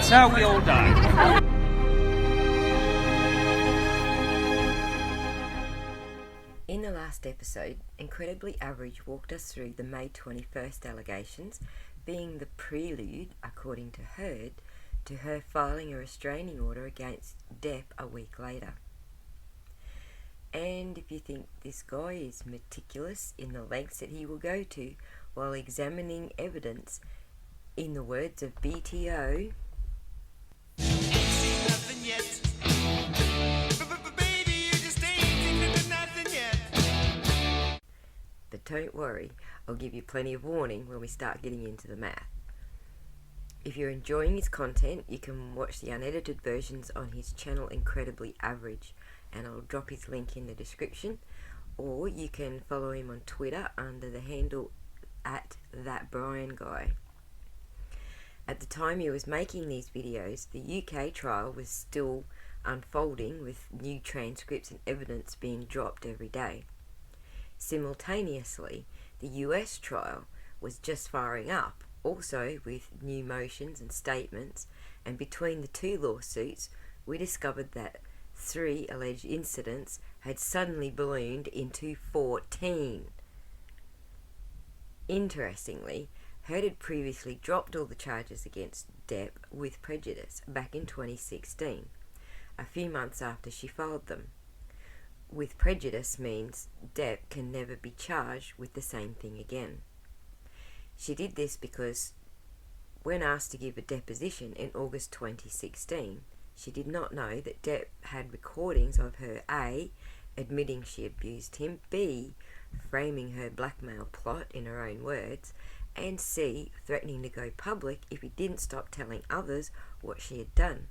That's how we all die. In the last episode, Incredibly Average walked us through the May 21st allegations, being the prelude, according to Heard, to her filing a restraining order against Depp a week later. And if you think this guy is meticulous in the lengths that he will go to while examining evidence, in the words of BTO, but don't worry, I'll give you plenty of warning when we start getting into the math. If you're enjoying his content, you can watch the unedited versions on his channel Incredibly Average, and I'll drop his link in the description, or you can follow him on Twitter under the handle @thatbrianguy. At the time he was making these videos, the UK trial was still unfolding, with new transcripts and evidence being dropped every day. Simultaneously, the US trial was just firing up, also with new motions and statements, and between the two lawsuits, we discovered that 3 alleged incidents had suddenly ballooned into 14. Interestingly, Heard had previously dropped all the charges against Depp with prejudice back in 2016, a few months after she filed them. With prejudice means Depp can never be charged with the same thing again. She did this because when asked to give a deposition in August 2016, she did not know that Depp had recordings of her A, admitting she abused him, B, framing her blackmail plot in her own words, and C, threatening to go public if he didn't stop telling others what she had done.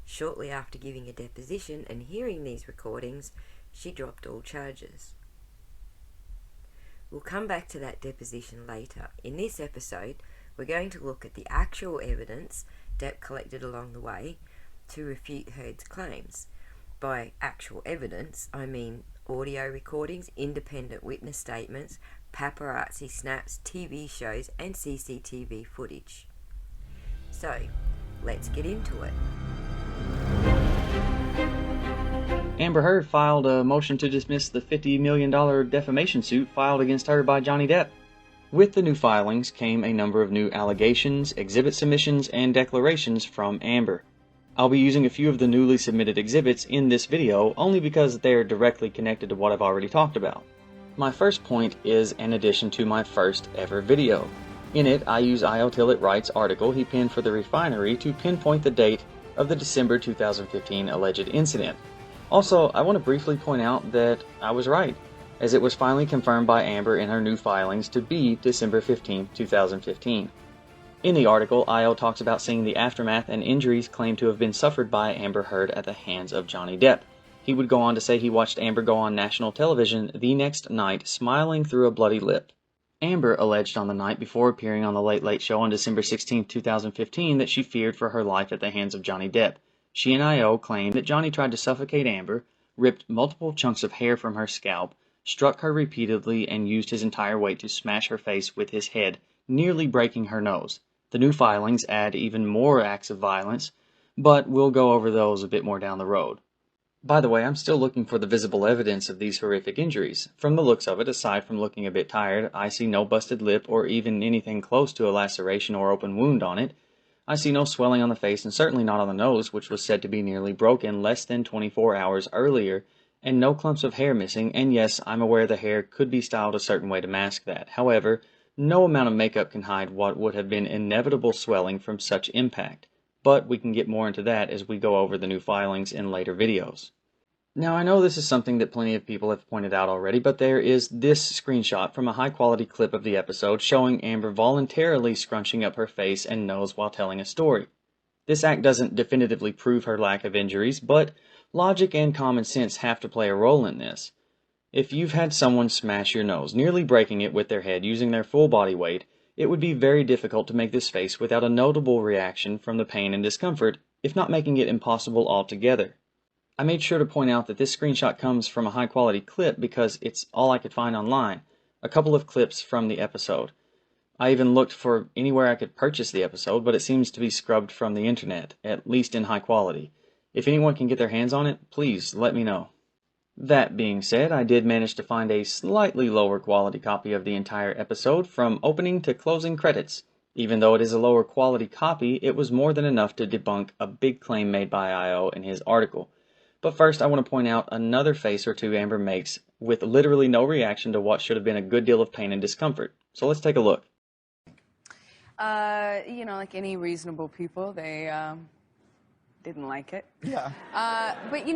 Shortly after giving a deposition and hearing these recordings, she dropped all charges. We'll come back to that deposition later. In this episode, we're going to look at the actual evidence Depp collected along the way to refute Heard's claims. By actual evidence, I mean audio recordings, independent witness statements, paparazzi snaps, TV shows, and CCTV footage. So, let's get into it. Amber Heard filed a motion to dismiss the $50 million defamation suit filed against her by Johnny Depp. With the new filings came a number of new allegations, exhibit submissions, and declarations from Amber. I'll be using a few of the newly submitted exhibits in this video only because they're directly connected to what I've already talked about. My first point is an addition to my first ever video. In it, I use I.O. Tillett Wright's article he penned for The Refinery to pinpoint the date of the December 2015 alleged incident. Also, I want to briefly point out that I was right, as it was finally confirmed by Amber in her new filings to be December 15, 2015. In the article, I.O. talks about seeing the aftermath and injuries claimed to have been suffered by Amber Heard at the hands of Johnny Depp. He would go on to say he watched Amber go on national television the next night, smiling through a bloody lip. Amber alleged on the night before appearing on The Late Late Show on December 16, 2015 that she feared for her life at the hands of Johnny Depp. She and I.O. claimed that Johnny tried to suffocate Amber, ripped multiple chunks of hair from her scalp, struck her repeatedly, and used his entire weight to smash her face with his head, nearly breaking her nose. The new filings add even more acts of violence, but we'll go over those a bit more down the road. By the way, I'm still looking for the visible evidence of these horrific injuries. From the looks of it, aside from looking a bit tired, I see no busted lip or even anything close to a laceration or open wound on it. I see no swelling on the face and certainly not on the nose, which was said to be nearly broken less than 24 hours earlier, and no clumps of hair missing, and yes, I'm aware the hair could be styled a certain way to mask that. However, no amount of makeup can hide what would have been inevitable swelling from such impact. But we can get more into that as we go over the new filings in later videos. Now, I know this is something that plenty of people have pointed out already, but there is this screenshot from a high-quality clip of the episode showing Amber voluntarily scrunching up her face and nose while telling a story. This act doesn't definitively prove her lack of injuries, but logic and common sense have to play a role in this. If you've had someone smash your nose, nearly breaking it with their head using their full body weight, it would be very difficult to make this face without a notable reaction from the pain and discomfort, if not making it impossible altogether. I made sure to point out that this screenshot comes from a high-quality clip because it's all I could find online, a couple of clips from the episode. I even looked for anywhere I could purchase the episode, but it seems to be scrubbed from the internet, at least in high quality. If anyone can get their hands on it, please let me know. That being said, I did manage to find a slightly lower quality copy of the entire episode from opening to closing credits. Even though it is a lower quality copy, it was more than enough to debunk a big claim made by IO in his article. But first, I want to point out another face or two Amber makes with literally no reaction to what should have been a good deal of pain and discomfort. So let's take a look. Like any reasonable people, they didn't like it. Yeah. But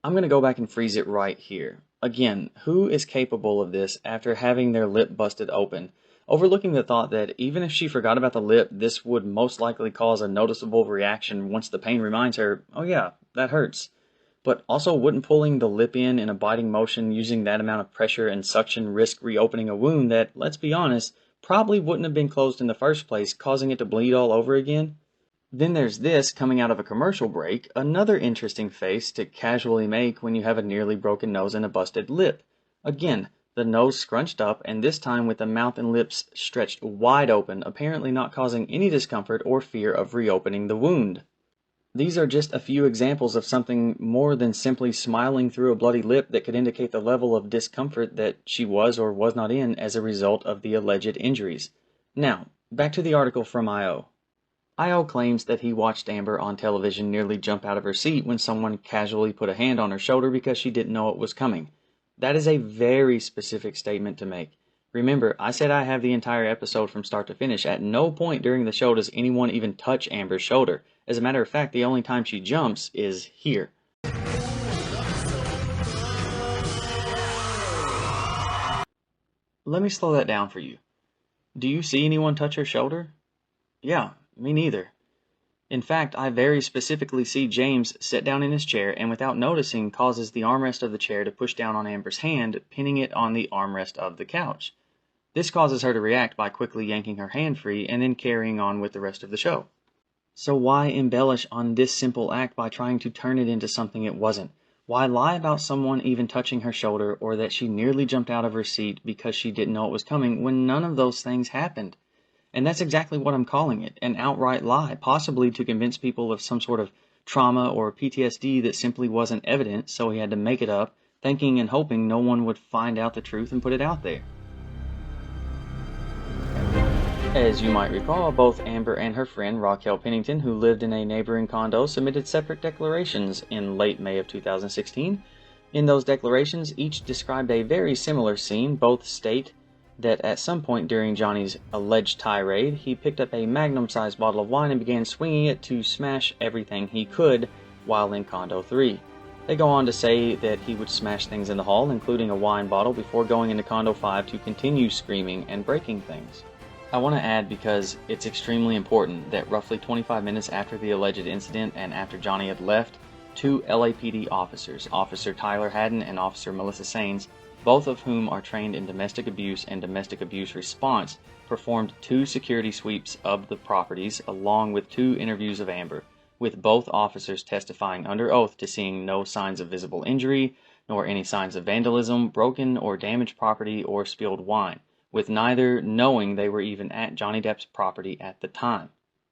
I'm going to go back and freeze it right here. Again, who is capable of this after having their lip busted open? Overlooking the thought that even if she forgot about the lip, this would most likely cause a noticeable reaction once the pain reminds her, oh yeah, that hurts. But also, wouldn't pulling the lip in a biting motion using that amount of pressure and suction risk reopening a wound that, let's be honest, probably wouldn't have been closed in the first place, causing it to bleed all over again? Then there's this coming out of a commercial break, another interesting face to casually make when you have a nearly broken nose and a busted lip. Again, the nose scrunched up, and this time with the mouth and lips stretched wide open, apparently not causing any discomfort or fear of reopening the wound. These are just a few examples of something more than simply smiling through a bloody lip that could indicate the level of discomfort that she was or was not in as a result of the alleged injuries. Now, back to the article from IO. IO claims that he watched Amber on television nearly jump out of her seat when someone casually put a hand on her shoulder because she didn't know it was coming. That is a very specific statement to make. Remember, I said I have the entire episode from start to finish. At no point during the show does anyone even touch Amber's shoulder. As a matter of fact, the only time she jumps is here. Let me slow that down for you. Do you see anyone touch her shoulder? Yeah, me neither. In fact, I very specifically see James sit down in his chair and without noticing causes the armrest of the chair to push down on Amber's hand, pinning it on the armrest of the couch. This causes her to react by quickly yanking her hand free and then carrying on with the rest of the show. So why embellish on this simple act by trying to turn it into something it wasn't? Why lie about someone even touching her shoulder or that she nearly jumped out of her seat because she didn't know it was coming when none of those things happened? And that's exactly what I'm calling it, an outright lie, possibly to convince people of some sort of trauma or PTSD that simply wasn't evident, so he had to make it up, thinking and hoping no one would find out the truth and put it out there. As you might recall, both Amber and her friend Raquel Pennington, who lived in a neighboring condo, submitted separate declarations in late May of 2016. In those declarations, each described a very similar scene. Both state that at some point during Johnny's alleged tirade, he picked up a magnum-sized bottle of wine and began swinging it to smash everything he could while in Condo 3. They go on to say that he would smash things in the hall, including a wine bottle, before going into Condo 5 to continue screaming and breaking things. I want to add, because it's extremely important, that roughly 25 minutes after the alleged incident and after Johnny had left, two LAPD officers, Officer Tyler Haddon and Officer Melissa Saines, both of whom are trained in domestic abuse and domestic abuse response, performed 2 security sweeps of the properties along with 2 interviews of Amber, with both officers testifying under oath to seeing no signs of visible injury, nor any signs of vandalism, broken or damaged property, or spilled wine, with neither knowing they were even at Johnny Depp's property at the time.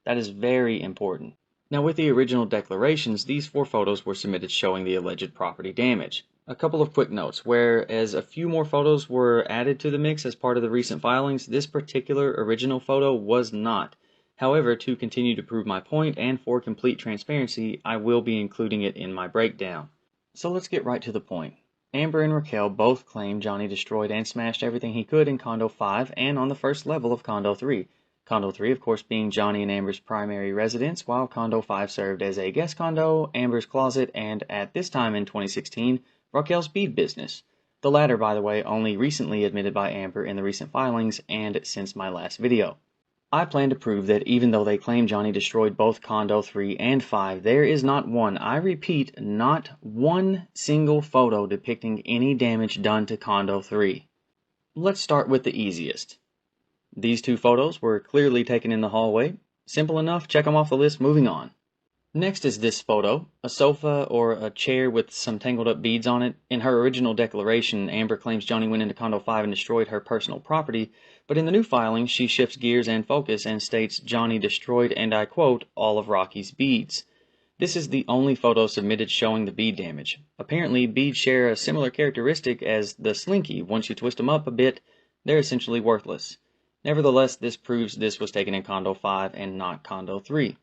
That is very important. Now, with the original declarations, these 4 photos were submitted showing the alleged property damage. A couple of quick notes. Whereas a few more photos were added to the mix as part of the recent filings, this particular original photo was not. However, to continue to prove my point and for complete transparency, I will be including it in my breakdown. So let's get right to the point. Amber and Raquel both claim Johnny destroyed and smashed everything he could in Condo 5 and on the first level of Condo 3. Condo 3, of course, being Johnny and Amber's primary residence, while Condo 5 served as a guest condo, Amber's closet, and at this time in 2016, Raquel's bead business. The latter, by the way, only recently admitted by Amber in the recent filings and since my last video. I plan to prove that even though they claim Johnny destroyed both Condo 3 and 5, there is not one, I repeat, not one single photo depicting any damage done to Condo 3. Let's start with the easiest. These 2 photos were clearly taken in the hallway. Simple enough, check them off the list, moving on. Next is this photo, a sofa or a chair with some tangled up beads on it. In her original declaration, Amber claims Johnny went into condo 5 and destroyed her personal property, but in the new filing, she shifts gears and focus and states Johnny destroyed, and I quote, all of Rocky's beads. This is the only photo submitted showing the bead damage. Apparently, beads share a similar characteristic as the slinky. Once you twist them up a bit, they're essentially worthless. Nevertheless, this proves this was taken in condo 5 and not condo 3.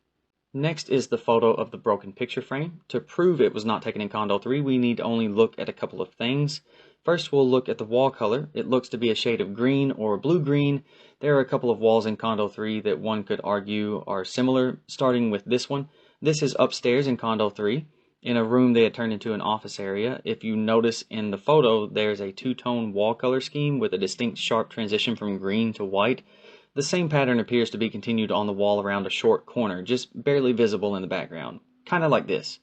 Next is the photo of the broken picture frame. To prove it was not taken in condo 3, we need only look at a couple of things. First, we'll look at the wall color. It looks to be a shade of green or blue-green. There are a couple of walls in condo 3 that one could argue are similar, starting with this one. This is upstairs in condo 3, in a room they had turned into an office area. If you notice in the photo, there's a two-tone wall color scheme with a distinct sharp transition from green to white. The same pattern appears to be continued on the wall around a short corner, just barely visible in the background, kind of like this.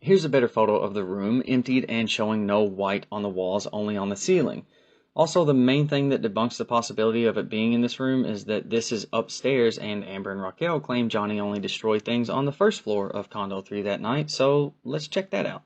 Here's a better photo of the room, emptied and showing no white on the walls, only on the ceiling. Also, the main thing that debunks the possibility of it being in this room is that this is upstairs, and Amber and Raquel claim Johnny only destroyed things on the first floor of condo 3 that night, so let's check that out.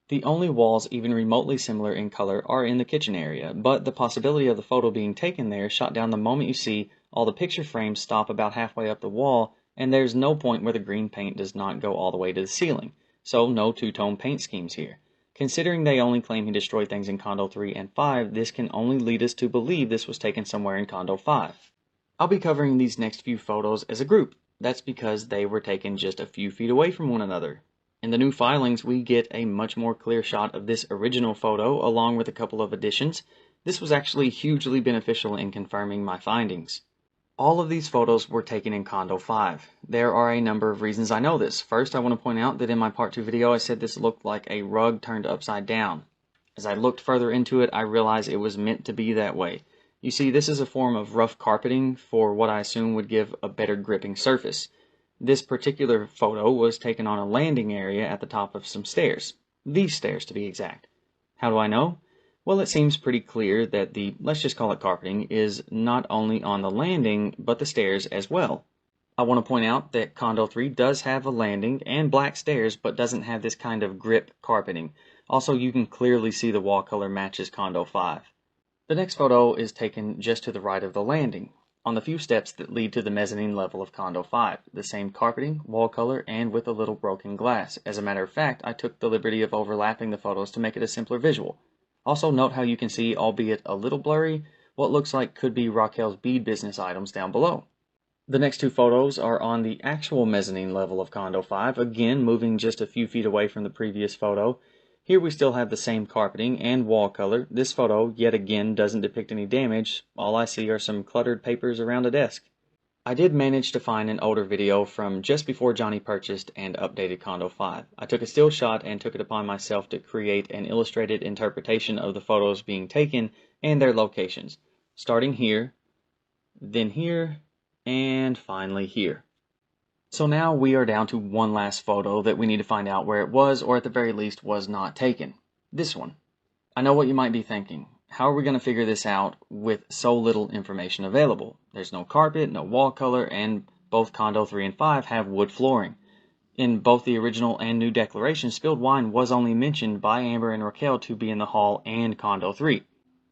The only walls even remotely similar in color are in the kitchen area, but the possibility of the photo being taken there shot down the moment you see all the picture frames stop about halfway up the wall, and there's no point where the green paint does not go all the way to the ceiling, so no two-tone paint schemes here. Considering they only claim he destroyed things in condo 3 and 5, this can only lead us to believe this was taken somewhere in condo 5. I'll be covering these next few photos as a group. That's because they were taken just a few feet away from one another. In the new filings, we get a much more clear shot of this original photo, along with a couple of additions. This was actually hugely beneficial in confirming my findings. All of these photos were taken in condo 5. There are a number of reasons I know this. First, I want to point out that in my part 2 video, I said this looked like a rug turned upside down. As I looked further into it, I realized it was meant to be that way. You see, this is a form of rough carpeting for what I assume would give a better gripping surface. This particular photo was taken on a landing area at the top of some stairs. These stairs, to be exact. How do I know? Well, it seems pretty clear that the, let's just call it carpeting, is not only on the landing, but the stairs as well. I want to point out that condo 3 does have a landing and black stairs, but doesn't have this kind of grip carpeting. Also, you can clearly see the wall color matches condo 5. The next photo is taken just to the right of the landing, on the few steps that lead to the mezzanine level of condo 5. The same carpeting, wall color, and with a little broken glass. As a matter of fact, I took the liberty of overlapping the photos to make it a simpler visual. Also note how you can see, albeit a little blurry, what looks like could be Raquel's bead business items down below. The next two photos are on the actual mezzanine level of condo 5, again moving just a few feet away from the previous photo. Here we still have the same carpeting and wall color. This photo, yet again, doesn't depict any damage. All I see are some cluttered papers around a desk. I did manage to find an older video from just before Johnny purchased and updated condo 5. I took a still shot and took it upon myself to create an illustrated interpretation of the photos being taken and their locations, starting here, then here, and finally here. So now we are down to one last photo that we need to find out where it was, or at the very least was not taken. This one. I know what you might be thinking. How are we going to figure this out with so little information available? There's no carpet, no wall color, and both condo 3 and 5 have wood flooring. In both the original and new declaration, spilled wine was only mentioned by Amber and Raquel to be in the hall and condo 3.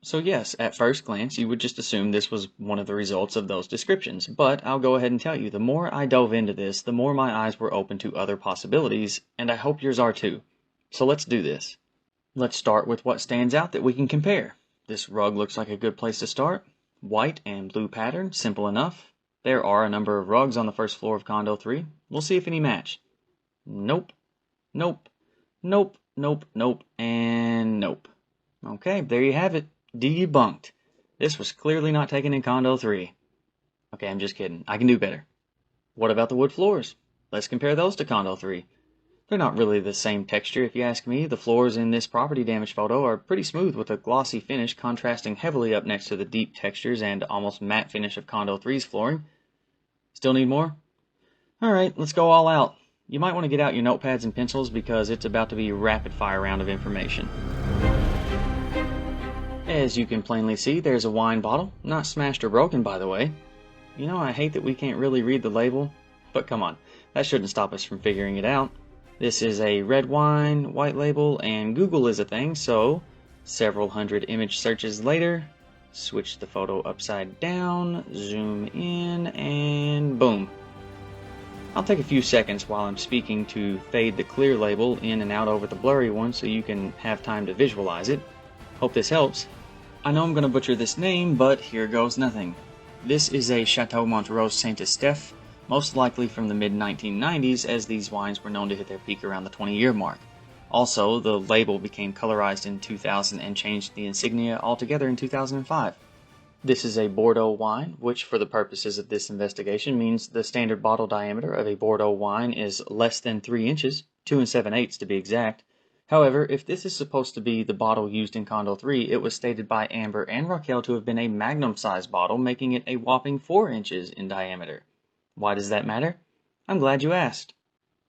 So yes, at first glance, you would just assume this was one of the results of those descriptions, but I'll go ahead and tell you, the more I dove into this, the more my eyes were open to other possibilities, and I hope yours are too. So let's do this. Let's start with what stands out that we can compare. This rug looks like a good place to start. White and blue pattern, simple enough. There are a number of rugs on the first floor of condo 3. We'll see if any match. Nope. Nope. Nope. Nope. Nope. And nope. Okay, there you have it. Debunked. This was clearly not taken in condo 3. Okay, I'm just kidding. I can do better. What about the wood floors? Let's compare those to condo 3. They're not really the same texture if you ask me. The floors in this property damage photo are pretty smooth with a glossy finish contrasting heavily up next to the deep textures and almost matte finish of condo 3's flooring. Still need more? Alright, let's go all out. You might want to get out your notepads and pencils because it's about to be a rapid fire round of information. As you can plainly see, there's a wine bottle, not smashed or broken by the way. You know, I hate that we can't really read the label. But come on, that shouldn't stop us from figuring it out. This is a red wine, white label, and Google is a thing, so several hundred image searches later, switch the photo upside down, zoom in, and boom. I'll take a few seconds while I'm speaking to fade the clear label in and out over the blurry one so you can have time to visualize it. Hope this helps. I know I'm going to butcher this name, but here goes nothing. This is a Chateau Montrose Saint-Estèphe, most likely from the mid-1990s, as these wines were known to hit their peak around the 20-year mark. Also, the label became colorized in 2000 and changed the insignia altogether in 2005. This is a Bordeaux wine, which for the purposes of this investigation means the standard bottle diameter of a Bordeaux wine is less than 3 inches, 2 7/8 to be exact. However, if this is supposed to be the bottle used in Condo 3, it was stated by Amber and Raquel to have been a magnum-sized bottle, making it a whopping 4 inches in diameter. Why does that matter? I'm glad you asked.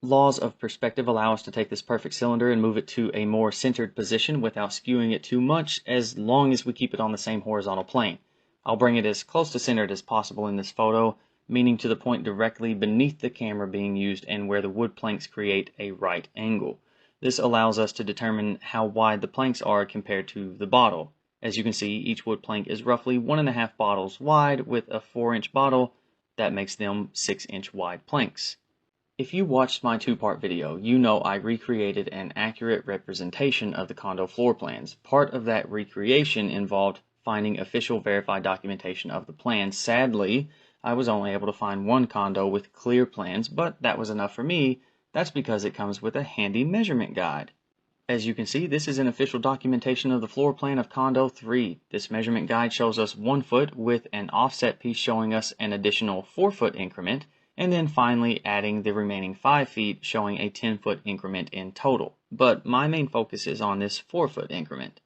Laws of perspective allow us to take this perfect cylinder and move it to a more centered position without skewing it too much, as long as we keep it on the same horizontal plane. I'll bring it as close to centered as possible in this photo, meaning to the point directly beneath the camera being used and where the wood planks create a right angle. This allows us to determine how wide the planks are compared to the bottle. As you can see, each wood plank is roughly 1.5 bottles wide. With a 4-inch bottle, that makes them 6-inch wide planks. If you watched my 2-part video, you know I recreated an accurate representation of the condo floor plans. Part of that recreation involved finding official verified documentation of the plans. Sadly, I was only able to find one condo with clear plans, but that was enough for me. That's because it comes with a handy measurement guide. As you can see, this is an official documentation of the floor plan of Condo 3. This measurement guide shows us 1 foot with an offset piece showing us an additional 4-foot increment, and then finally adding the remaining 5 feet showing a 10-foot increment in total. But my main focus is on this 4-foot increment.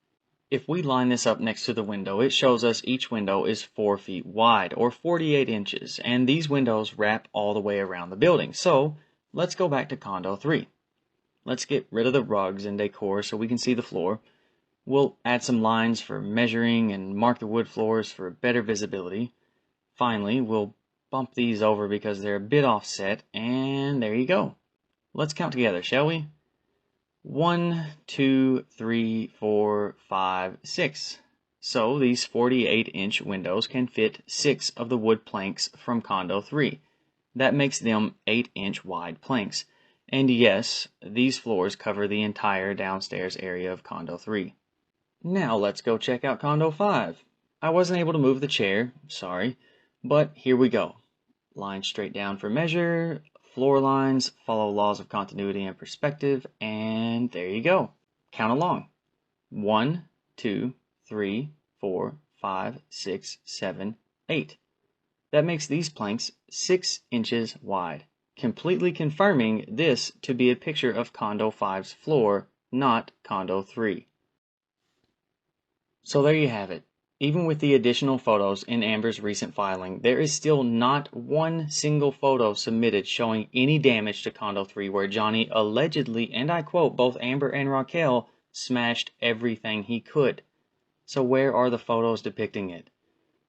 If we line this up next to the window, it shows us each window is 4 feet wide, or 48 inches, and these windows wrap all the way around the building. So, let's go back to Condo 3. Let's get rid of the rugs and decor so we can see the floor. We'll add some lines for measuring and mark the wood floors for better visibility. Finally, we'll bump these over because they're a bit offset, and there you go. Let's count together, shall we? 1, 2, 3, 4, 5, 6. So these 48-inch windows can fit 6 of the wood planks from Condo 3. That makes them 8-inch wide planks. And yes, these floors cover the entire downstairs area of Condo 3. Now let's go check out Condo 5. I wasn't able to move the chair, sorry, but here we go. Line straight down for measure, floor lines, follow laws of continuity and perspective, and there you go. Count along. 1, 2, 3, 4, 5, 6, 7, 8. That makes these planks 6 inches wide, completely confirming this to be a picture of Condo 5's floor, not Condo 3. So there you have it. Even with the additional photos in Amber's recent filing, there is still not one single photo submitted showing any damage to Condo 3 where Johnny allegedly, and I quote, both Amber and Raquel smashed everything he could. So where are the photos depicting it?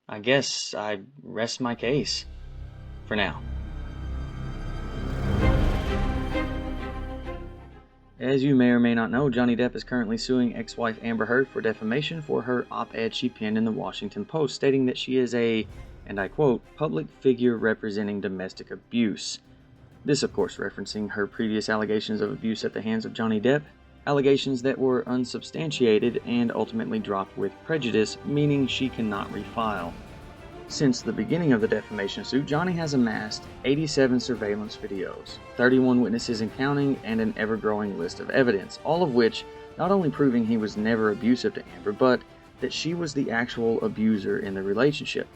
I guess I rest my case. For now. As you may or may not know, Johnny Depp is currently suing ex-wife Amber Heard for defamation for her op-ed she penned in the Washington Post, stating that she is a, and I quote, public figure representing domestic abuse. This, of course, referencing her previous allegations of abuse at the hands of Johnny Depp, allegations that were unsubstantiated and ultimately dropped with prejudice, meaning she cannot refile. Since the beginning of the defamation suit, Johnny has amassed 87 surveillance videos, 31 witnesses and counting, and an ever-growing list of evidence, all of which not only proving he was never abusive to Amber, but that she was the actual abuser in the relationship.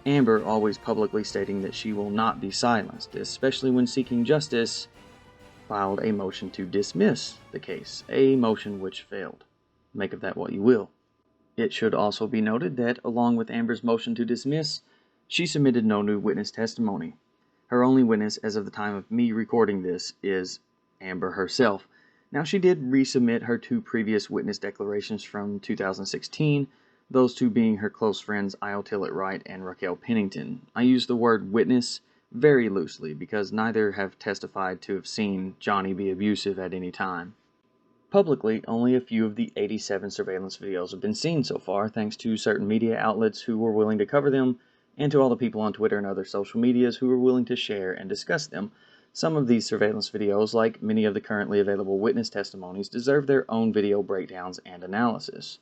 Amber always publicly stating that she will not be silenced, especially when seeking justice, filed a motion to dismiss the case, a motion which failed. Make of that what you will. It should also be noted that, along with Amber's motion to dismiss, she submitted no new witness testimony. Her only witness as of the time of me recording this is Amber herself. Now, she did resubmit her 2 previous witness declarations from 2016, those 2 being her close friends Io Tillett Wright and Raquel Pennington. I use the word witness very loosely because neither have testified to have seen Johnny be abusive at any time. Publicly, only a few of the 87 surveillance videos have been seen so far, thanks to certain media outlets who were willing to cover them, and to all the people on Twitter and other social medias who were willing to share and discuss them. Some of these surveillance videos, like many of the currently available witness testimonies, deserve their own video breakdowns and analysis.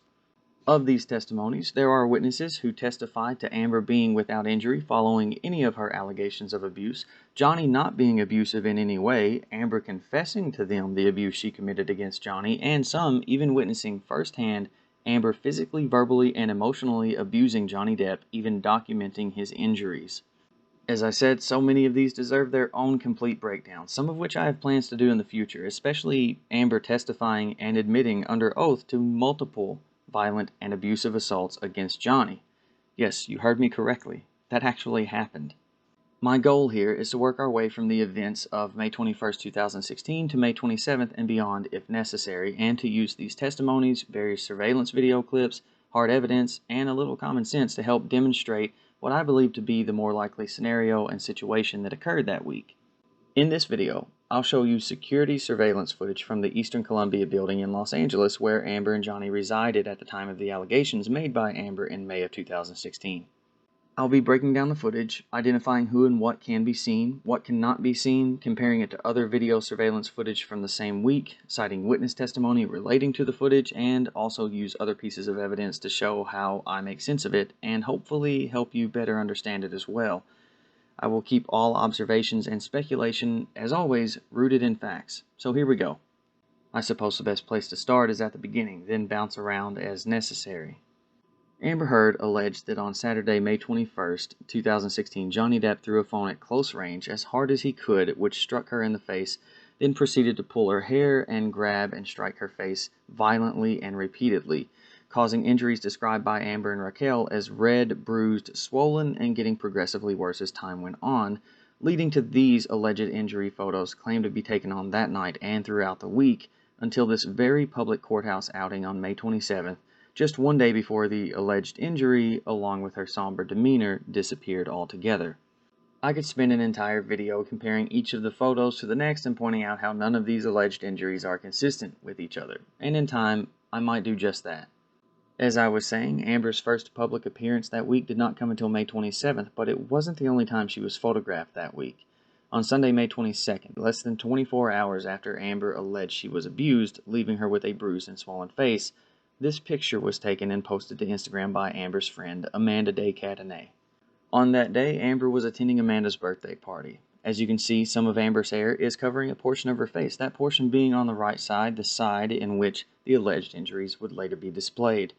Of these testimonies, there are witnesses who testified to Amber being without injury following any of her allegations of abuse, Johnny not being abusive in any way, Amber confessing to them the abuse she committed against Johnny, and some even witnessing firsthand Amber physically, verbally, and emotionally abusing Johnny Depp, even documenting his injuries. As I said, so many of these deserve their own complete breakdown, some of which I have plans to do in the future, especially Amber testifying and admitting under oath to multiple violent and abusive assaults against Johnny. Yes, you heard me correctly. That actually happened. My goal here is to work our way from the events of May 21st, 2016 to May 27th and beyond if necessary, and to use these testimonies, various surveillance video clips, hard evidence, and a little common sense to help demonstrate what I believe to be the more likely scenario and situation that occurred that week. In this video, I'll show you security surveillance footage from the Eastern Columbia building in Los Angeles where Amber and Johnny resided at the time of the allegations made by Amber in May of 2016. I'll be breaking down the footage, identifying who and what can be seen, what cannot be seen, comparing it to other video surveillance footage from the same week, citing witness testimony relating to the footage, and also use other pieces of evidence to show how I make sense of it, and hopefully help you better understand it as well. I will keep all observations and speculation, as always, rooted in facts. So here we go. I suppose the best place to start is at the beginning, then bounce around as necessary. Amber Heard alleged that on Saturday, May 21st, 2016, Johnny Depp threw a phone at close range as hard as he could, which struck her in the face, then proceeded to pull her hair and grab and strike her face violently and repeatedly, causing injuries described by Amber and Raquel as red, bruised, swollen, and getting progressively worse as time went on, leading to these alleged injury photos claimed to be taken on that night and throughout the week, until this very public courthouse outing on May 27th, just one day before the alleged injury, along with her somber demeanor, disappeared altogether. I could spend an entire video comparing each of the photos to the next and pointing out how none of these alleged injuries are consistent with each other, and in time, I might do just that. As I was saying, Amber's first public appearance that week did not come until May 27th, but it wasn't the only time she was photographed that week. On Sunday, May 22nd, less than 24 hours after Amber alleged she was abused, leaving her with a bruised and swollen face, this picture was taken and posted to Instagram by Amber's friend, Amanda de Cadenet. On that day, Amber was attending Amanda's birthday party. As you can see, some of Amber's hair is covering a portion of her face, that portion being on the right side, the side in which the alleged injuries would later be displayed.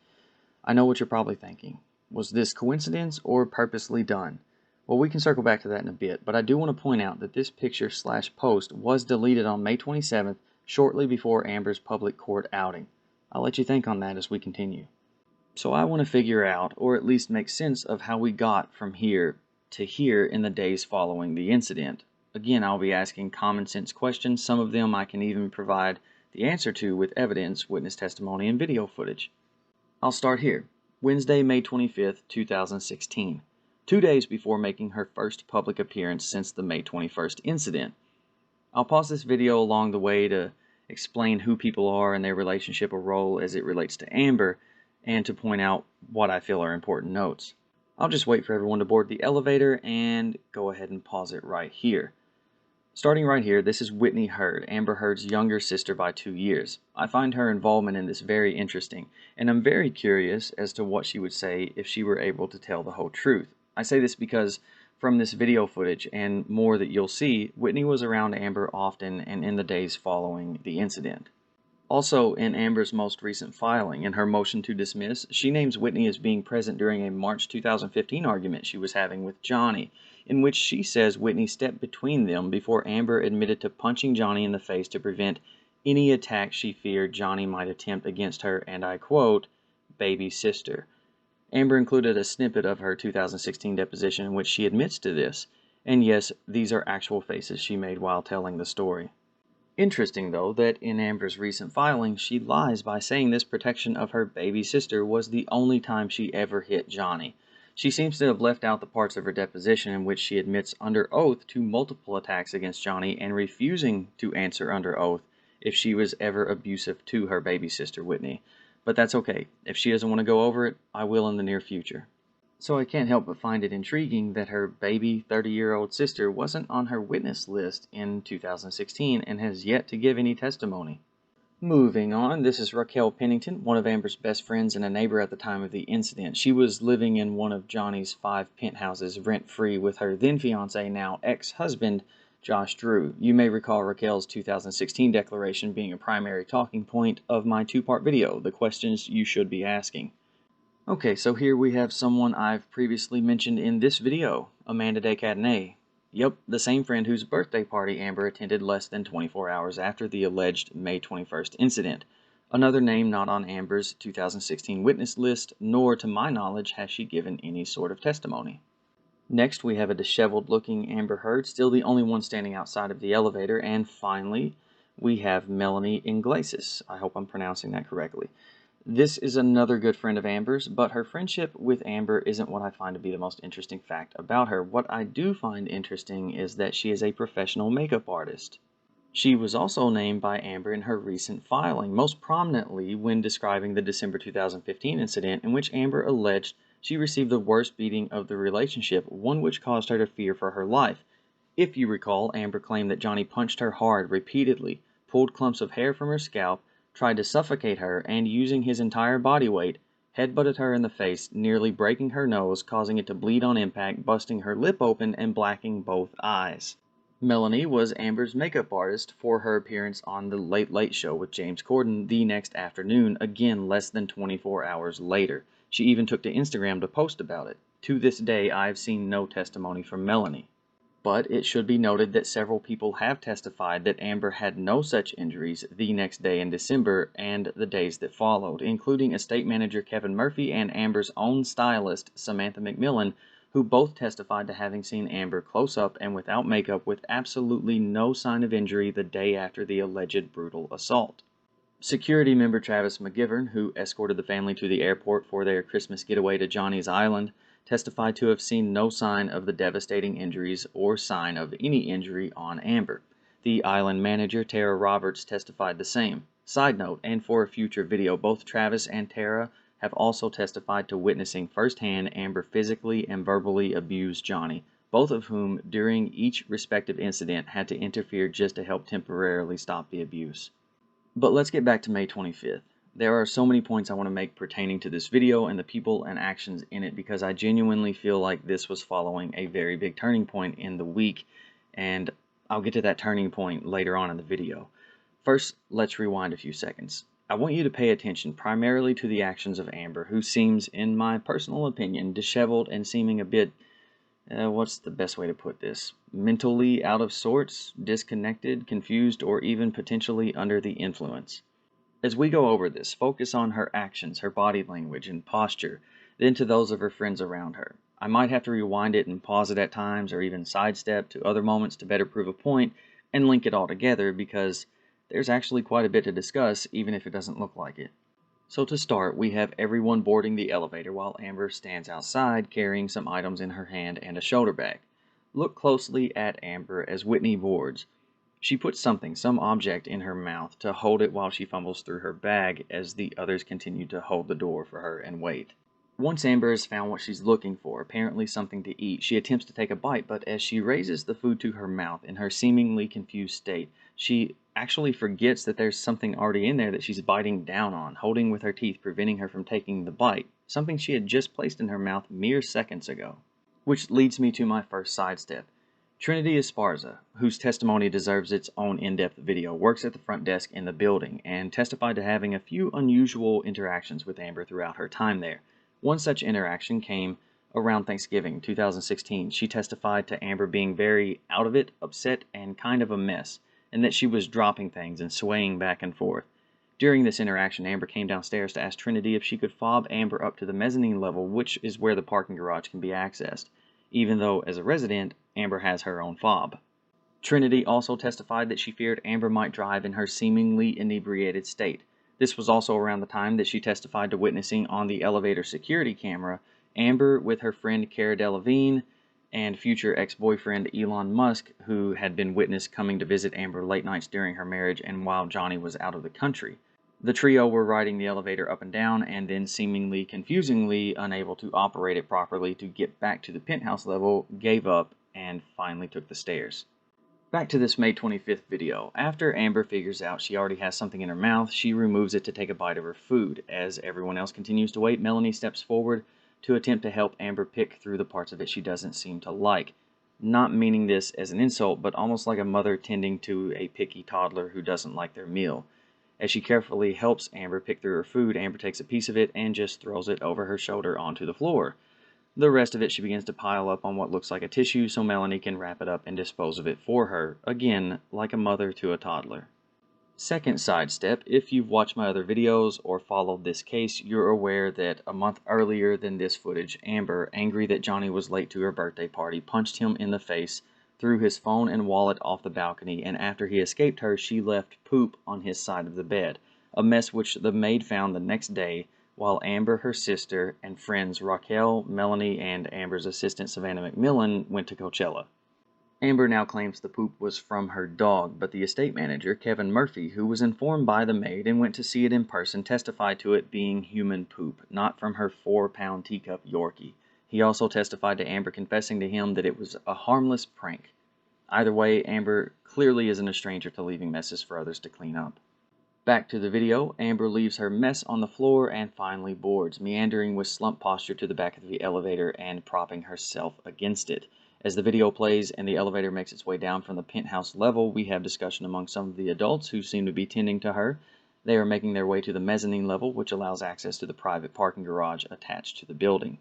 I know what you're probably thinking. Was this coincidence or purposely done? Well, we can circle back to that in a bit, but I do want to point out that this picture/post was deleted on May 27th, shortly before Amber's public court outing. I'll let you think on that as we continue. So I want to figure out, or at least make sense of how we got from here to here in the days following the incident. Again, I'll be asking common sense questions. Some of them I can even provide the answer to with evidence, witness testimony, and video footage. I'll start here. Wednesday, May 25th, 2016. 2 days before making her first public appearance since the May 21st incident. I'll pause this video along the way to explain who people are and their relationship or role as it relates to Amber, and to point out what I feel are important notes. I'll just wait for everyone to board the elevator and go ahead and pause it right here. Starting right here, this is Whitney Heard, Amber Heard's younger sister by 2 years. I find her involvement in this very interesting, and I'm very curious as to what she would say if she were able to tell the whole truth. I say this because from this video footage and more that you'll see, Whitney was around Amber often and in the days following the incident. Also, in Amber's most recent filing, in her motion to dismiss, she names Whitney as being present during a March 2015 argument she was having with Johnny, in which she says Whitney stepped between them before Amber admitted to punching Johnny in the face to prevent any attack she feared Johnny might attempt against her, and I quote, baby sister. Amber included a snippet of her 2016 deposition in which she admits to this, and yes, these are actual faces she made while telling the story. Interesting, though, that in Amber's recent filing, she lies by saying this protection of her baby sister was the only time she ever hit Johnny. She seems to have left out the parts of her deposition in which she admits under oath to multiple attacks against Johnny and refusing to answer under oath if she was ever abusive to her baby sister, Whitney. But that's okay. If she doesn't want to go over it, I will in the near future. So I can't help but find it intriguing that her baby 30-year-old sister wasn't on her witness list in 2016 and has yet to give any testimony. Moving on, this is Raquel Pennington, one of Amber's best friends and a neighbor at the time of the incident. She was living in one of Johnny's 5 penthouses rent-free with her then-fiancé, now ex-husband, Josh Drew. You may recall Raquel's 2016 declaration being a primary talking point of my 2-part video, The Questions You Should Be Asking. Okay, so here we have someone I've previously mentioned in this video, Amanda de Cadenet. Yep, the same friend whose birthday party Amber attended less than 24 hours after the alleged May 21st incident. Another name not on Amber's 2016 witness list, nor to my knowledge has she given any sort of testimony. Next, we have a disheveled-looking Amber Heard, still the only one standing outside of the elevator. And finally, we have Melanie Iglesias. I hope I'm pronouncing that correctly. This is another good friend of Amber's, but her friendship with Amber isn't what I find to be the most interesting fact about her. What I do find interesting is that she is a professional makeup artist. She was also named by Amber in her recent filing, most prominently when describing the December 2015 incident in which Amber alleged she received the worst beating of the relationship, one which caused her to fear for her life. If you recall, Amber claimed that Johnny punched her hard repeatedly, pulled clumps of hair from her scalp, tried to suffocate her, and using his entire body weight, headbutted her in the face, nearly breaking her nose, causing it to bleed on impact, busting her lip open, and blacking both eyes. Melanie was Amber's makeup artist for her appearance on The Late Late Show with James Corden the next afternoon, again less than 24 hours later. She even took to Instagram to post about it. To this day, I have seen no testimony from Melanie. But it should be noted that several people have testified that Amber had no such injuries the next day in December and the days that followed, including estate manager Kevin Murphy and Amber's own stylist Samantha McMillan, who both testified to having seen Amber close up and without makeup with absolutely no sign of injury the day after the alleged brutal assault. Security member Travis McGivern, who escorted the family to the airport for their Christmas getaway to Johnny's Island, testified to have seen no sign of the devastating injuries or sign of any injury on Amber. The island manager, Tara Roberts, testified the same. Side note, and for a future video, both Travis and Tara have also testified to witnessing firsthand Amber physically and verbally abuse Johnny, both of whom, during each respective incident, had to interfere just to help temporarily stop the abuse. But let's get back to May 25th. There are so many points I want to make pertaining to this video and the people and actions in it because I genuinely feel like this was following a very big turning point in the week, and I'll get to that turning point later on in the video. First, let's rewind a few seconds. I want you to pay attention primarily to the actions of Amber, who seems, in my personal opinion, disheveled and seeming a bit, what's the best way to put this? Mentally out of sorts, disconnected, confused, or even potentially under the influence. As we go over this, focus on her actions, her body language, and posture, then to those of her friends around her. I might have to rewind it and pause it at times, or even sidestep to other moments to better prove a point and link it all together because there's actually quite a bit to discuss, even if it doesn't look like it. So to start, we have everyone boarding the elevator while Amber stands outside carrying some items in her hand and a shoulder bag. Look closely at Amber as Whitney boards. She puts some object in her mouth to hold it while she fumbles through her bag as the others continue to hold the door for her and wait. Once Amber has found what she's looking for, apparently something to eat, she attempts to take a bite, but as she raises the food to her mouth in her seemingly confused state, she actually forgets that there's something already in there that she's biting down on, holding with her teeth, preventing her from taking the bite, something she had just placed in her mouth mere seconds ago. Which leads me to my first sidestep. Trinity Esparza, whose testimony deserves its own in-depth video, works at the front desk in the building and testified to having a few unusual interactions with Amber throughout her time there. One such interaction came around Thanksgiving 2016. She testified to Amber being very out of it, upset, and kind of a mess, and that she was dropping things and swaying back and forth. During this interaction, Amber came downstairs to ask Trinity if she could fob Amber up to the mezzanine level, which is where the parking garage can be accessed, even though, as a resident, Amber has her own fob. Trinity also testified that she feared Amber might drive in her seemingly inebriated state. This was also around the time that she testified to witnessing on the elevator security camera Amber with her friend Cara Delevingne and future ex-boyfriend Elon Musk, who had been witnessed coming to visit Amber late nights during her marriage and while Johnny was out of the country. The trio were riding the elevator up and down and then seemingly confusingly unable to operate it properly to get back to the penthouse level, gave up, and finally took the stairs. Back to this May 25th video. After Amber figures out she already has something in her mouth, she removes it to take a bite of her food. As everyone else continues to wait, Melanie steps forward to attempt to help Amber pick through the parts of it she doesn't seem to like. Not meaning this as an insult, but almost like a mother tending to a picky toddler who doesn't like their meal. As she carefully helps Amber pick through her food, Amber takes a piece of it and just throws it over her shoulder onto the floor. The rest of it she begins to pile up on what looks like a tissue so Melanie can wrap it up and dispose of it for her, again, like a mother to a toddler. Second sidestep, if you've watched my other videos or followed this case, you're aware that a month earlier than this footage, Amber, angry that Johnny was late to her birthday party, punched him in the face, threw his phone and wallet off the balcony, and after he escaped her, she left poop on his side of the bed, a mess which the maid found the next day while Amber, her sister, and friends Raquel, Melanie, and Amber's assistant Savannah McMillan went to Coachella. Amber now claims the poop was from her dog, but the estate manager, Kevin Murphy, who was informed by the maid and went to see it in person, testified to it being human poop, not from her 4-pound teacup Yorkie. He also testified to Amber confessing to him that it was a harmless prank. Either way, Amber clearly isn't a stranger to leaving messes for others to clean up. Back to the video, Amber leaves her mess on the floor and finally boards, meandering with slump posture to the back of the elevator and propping herself against it. As the video plays and the elevator makes its way down from the penthouse level, we have discussion among some of the adults who seem to be tending to her. They are making their way to the mezzanine level, which allows access to the private parking garage attached to the building.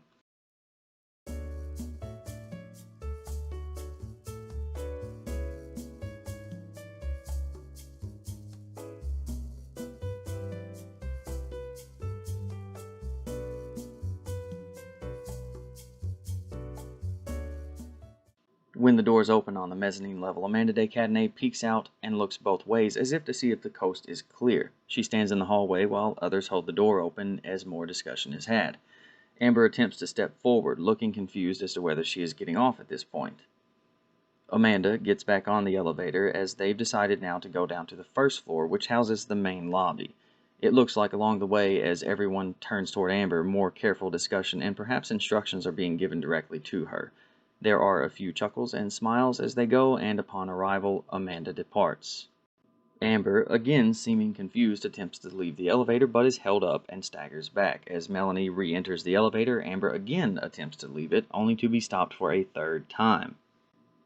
When the doors open on the mezzanine level, Amanda de Cadenet peeks out and looks both ways as if to see if the coast is clear. She stands in the hallway while others hold the door open as more discussion is had. Amber attempts to step forward, looking confused as to whether she is getting off at this point. Amanda gets back on the elevator as they've decided now to go down to the first floor, which houses the main lobby. It looks like along the way, as everyone turns toward Amber, more careful discussion and perhaps instructions are being given directly to her. There are a few chuckles and smiles as they go, and upon arrival, Amanda departs. Amber, again seeming confused, attempts to leave the elevator but is held up and staggers back. As Melanie re-enters the elevator, Amber again attempts to leave it, only to be stopped for a third time.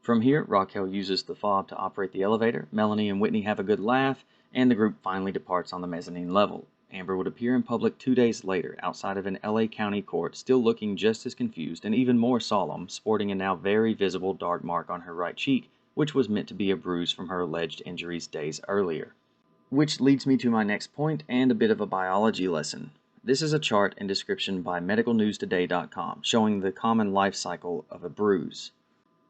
From here, Raquel uses the fob to operate the elevator, Melanie and Whitney have a good laugh, and the group finally departs on the mezzanine level. Amber would appear in public 2 days later, outside of an LA County court, still looking just as confused and even more solemn, sporting a now very visible dark mark on her right cheek, which was meant to be a bruise from her alleged injuries days earlier. Which leads me to my next point and a bit of a biology lesson. This is a chart and description by medicalnewstoday.com showing the common life cycle of a bruise.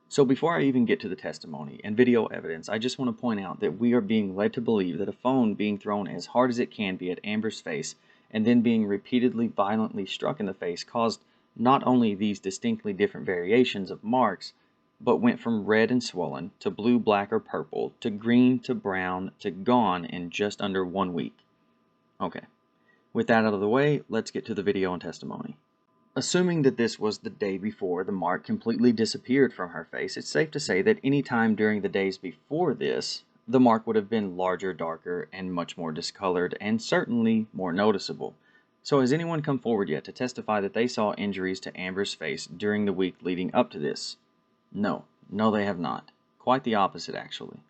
So before I even get to the testimony and video evidence, I just want to point out that we are being led to believe that a phone being thrown as hard as it can be at Amber's face and then being repeatedly violently struck in the face caused not only these distinctly different variations of marks, but went from red and swollen to blue, black, or purple to green to brown to gone in just under 1 week. Okay, with that out of the way, let's get to the video and testimony. Assuming that this was the day before the mark completely disappeared from her face, it's safe to say that any time during the days before this, the mark would have been larger, darker, and much more discolored, and certainly more noticeable. So has anyone come forward yet to testify that they saw injuries to Amber's face during the week leading up to this? No, they have not. Quite the opposite, actually.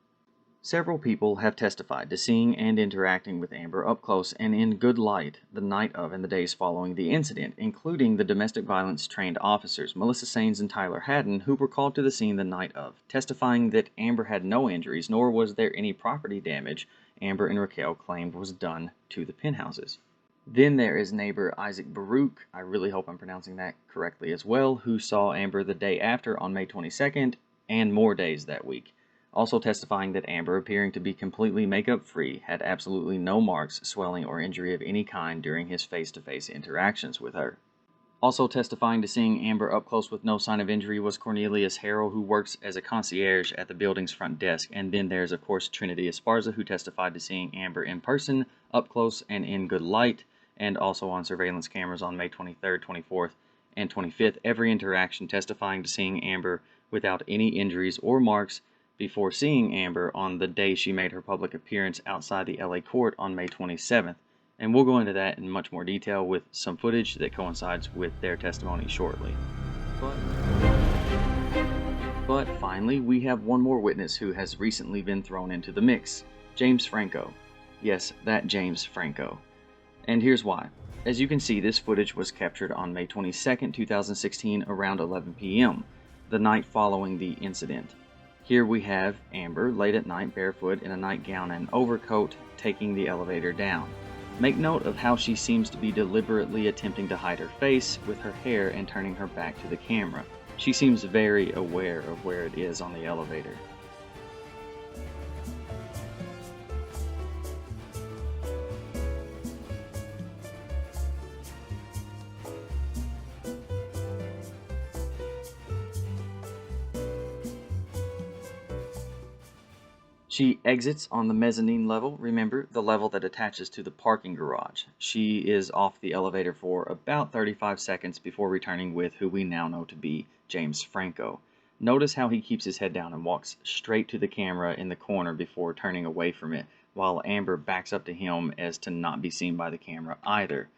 Several people have testified to seeing and interacting with Amber up close and in good light the night of and the days following the incident, including the domestic violence trained officers, Melissa Saines and Tyler Haddon, who were called to the scene the night of, testifying that Amber had no injuries, nor was there any property damage Amber and Raquel claimed was done to the penthouses. Then there is neighbor Isaac Baruch, I really hope I'm pronouncing that correctly as well, who saw Amber the day after on May 22nd and more days that week. Also testifying that Amber, appearing to be completely makeup-free, had absolutely no marks, swelling, or injury of any kind during his face-to-face interactions with her. Also testifying to seeing Amber up close with no sign of injury was Cornelius Harrell, who works as a concierge at the building's front desk. And then there's, of course, Trinity Esparza, who testified to seeing Amber in person, up close and in good light, and also on surveillance cameras on May 23rd, 24th, and 25th. Every interaction testifying to seeing Amber without any injuries or marks before seeing Amber on the day she made her public appearance outside the LA court on May 27th. And we'll go into that in much more detail with some footage that coincides with their testimony shortly. But finally, we have one more witness who has recently been thrown into the mix. James Franco. Yes, that James Franco. And here's why. As you can see, this footage was captured on May 22nd, 2016 around 11 p.m., the night following the incident. Here we have Amber late at night barefoot in a nightgown and overcoat taking the elevator down. Make note of how she seems to be deliberately attempting to hide her face with her hair and turning her back to the camera. She seems very aware of where it is on the elevator. She exits on the mezzanine level, remember, the level that attaches to the parking garage. She is off the elevator for about 35 seconds before returning with who we now know to be James Franco. Notice how he keeps his head down and walks straight to the camera in the corner before turning away from it, while Amber backs up to him as to not be seen by the camera either.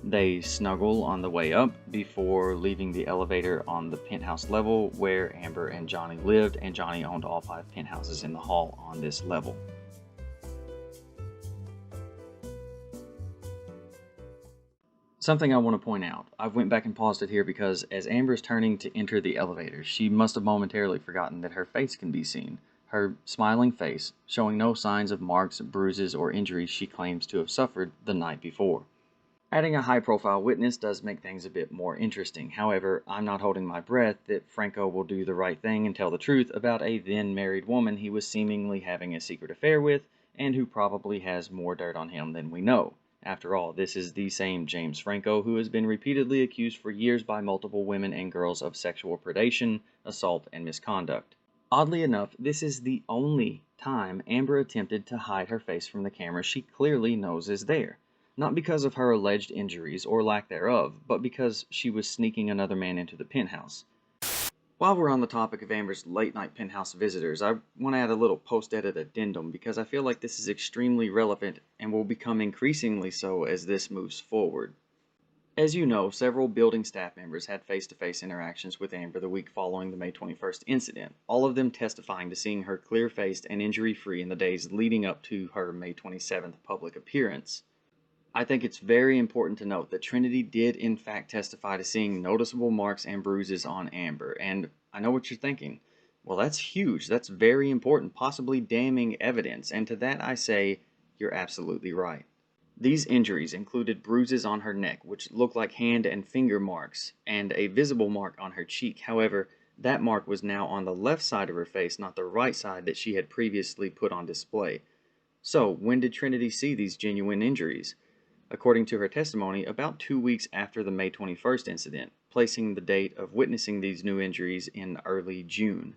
They snuggle on the way up before leaving the elevator on the penthouse level where Amber and Johnny lived, and Johnny owned all 5 penthouses in the hall on this level. Something I want to point out. I went back and paused it here because as Amber is turning to enter the elevator, she must have momentarily forgotten that her face can be seen. Her smiling face, showing no signs of marks, bruises, or injuries she claims to have suffered the night before. Adding a high-profile witness does make things a bit more interesting. However, I'm not holding my breath that Franco will do the right thing and tell the truth about a then-married woman he was seemingly having a secret affair with, and who probably has more dirt on him than we know. After all, this is the same James Franco who has been repeatedly accused for years by multiple women and girls of sexual predation, assault, and misconduct. Oddly enough, this is the only time Amber attempted to hide her face from the camera she clearly knows is there. Not because of her alleged injuries or lack thereof, but because she was sneaking another man into the penthouse. While we're on the topic of Amber's late-night penthouse visitors, I want to add a little post-edit addendum because I feel like this is extremely relevant and will become increasingly so as this moves forward. As you know, several building staff members had face-to-face interactions with Amber the week following the May 21st incident, all of them testifying to seeing her clear-faced and injury-free in the days leading up to her May 27th public appearance. I think it's very important to note that Trinity did in fact testify to seeing noticeable marks and bruises on Amber, and I know what you're thinking. Well, that's huge, that's very important, possibly damning evidence, and to that I say, you're absolutely right. These injuries included bruises on her neck, which looked like hand and finger marks, and a visible mark on her cheek. However, that mark was now on the left side of her face, not the right side that she had previously put on display. So, when did Trinity see these genuine injuries? According to her testimony, about 2 weeks after the May 21st incident, placing the date of witnessing these new injuries in early June.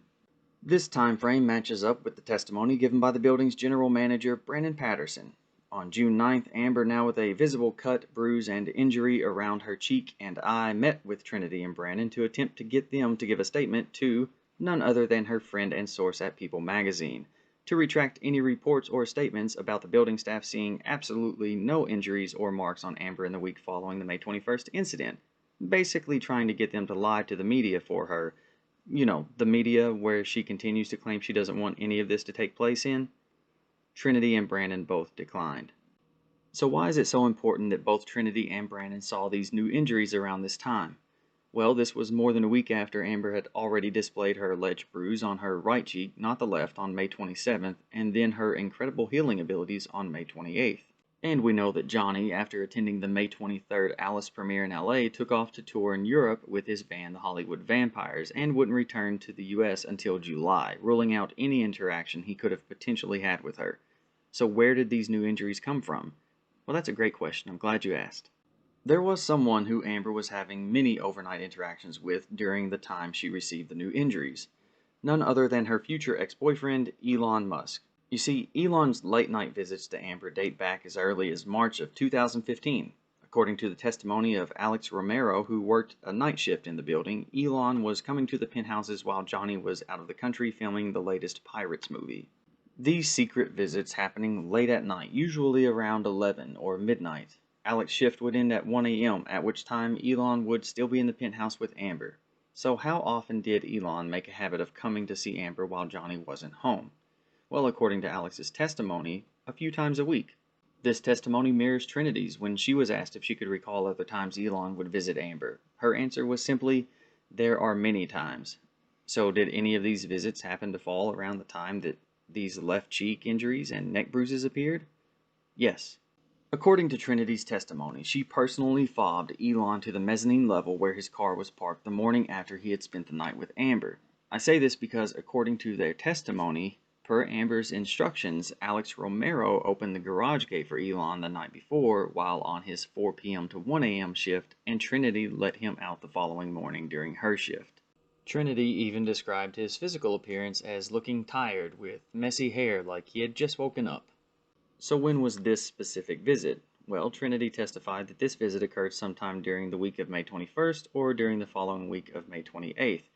This time frame matches up with the testimony given by the building's general manager, Brandon Patterson. On June 9th, Amber, now with a visible cut, bruise, and injury around her cheek and eye, met with Trinity and Brandon to attempt to get them to give a statement to none other than her friend and source at People magazine, to retract any reports or statements about the building staff seeing absolutely no injuries or marks on Amber in the week following the May 21st incident, basically trying to get them to lie to the media for her. You know, the media where she continues to claim she doesn't want any of this to take place in. Trinity and Brandon both declined. So why is it so important that both Trinity and Brandon saw these new injuries around this time? Well, this was more than a week after Amber had already displayed her alleged bruise on her right cheek, not the left, on May 27th, and then her incredible healing abilities on May 28th. And we know that Johnny, after attending the May 23rd Alice premiere in LA, took off to tour in Europe with his band The Hollywood Vampires and wouldn't return to the US until July, ruling out any interaction he could have potentially had with her. So where did these new injuries come from? Well, that's a great question. I'm glad you asked. There was someone who Amber was having many overnight interactions with during the time she received the new injuries. None other than her future ex-boyfriend, Elon Musk. You see, Elon's late-night visits to Amber date back as early as March of 2015. According to the testimony of Alex Romero, who worked a night shift in the building, Elon was coming to the penthouses while Johnny was out of the country filming the latest Pirates movie. These secret visits happening late at night, usually around 11 or midnight. Alex's shift would end at 1 a.m., at which time Elon would still be in the penthouse with Amber. So how often did Elon make a habit of coming to see Amber while Johnny wasn't home? Well, according to Alex's testimony, a few times a week. This testimony mirrors Trinity's when she was asked if she could recall other times Elon would visit Amber. Her answer was simply, "There are many times." So did any of these visits happen to fall around the time that these left cheek injuries and neck bruises appeared? Yes. According to Trinity's testimony, she personally fobbed Elon to the mezzanine level where his car was parked the morning after he had spent the night with Amber. I say this because, according to their testimony, per Amber's instructions, Alex Romero opened the garage gate for Elon the night before while on his 4 p.m. to 1 a.m. shift, and Trinity let him out the following morning during her shift. Trinity even described his physical appearance as looking tired, with messy hair like he had just woken up. So when was this specific visit? Well, Trinity testified that this visit occurred sometime during the week of May 21st or during the following week of May 28th.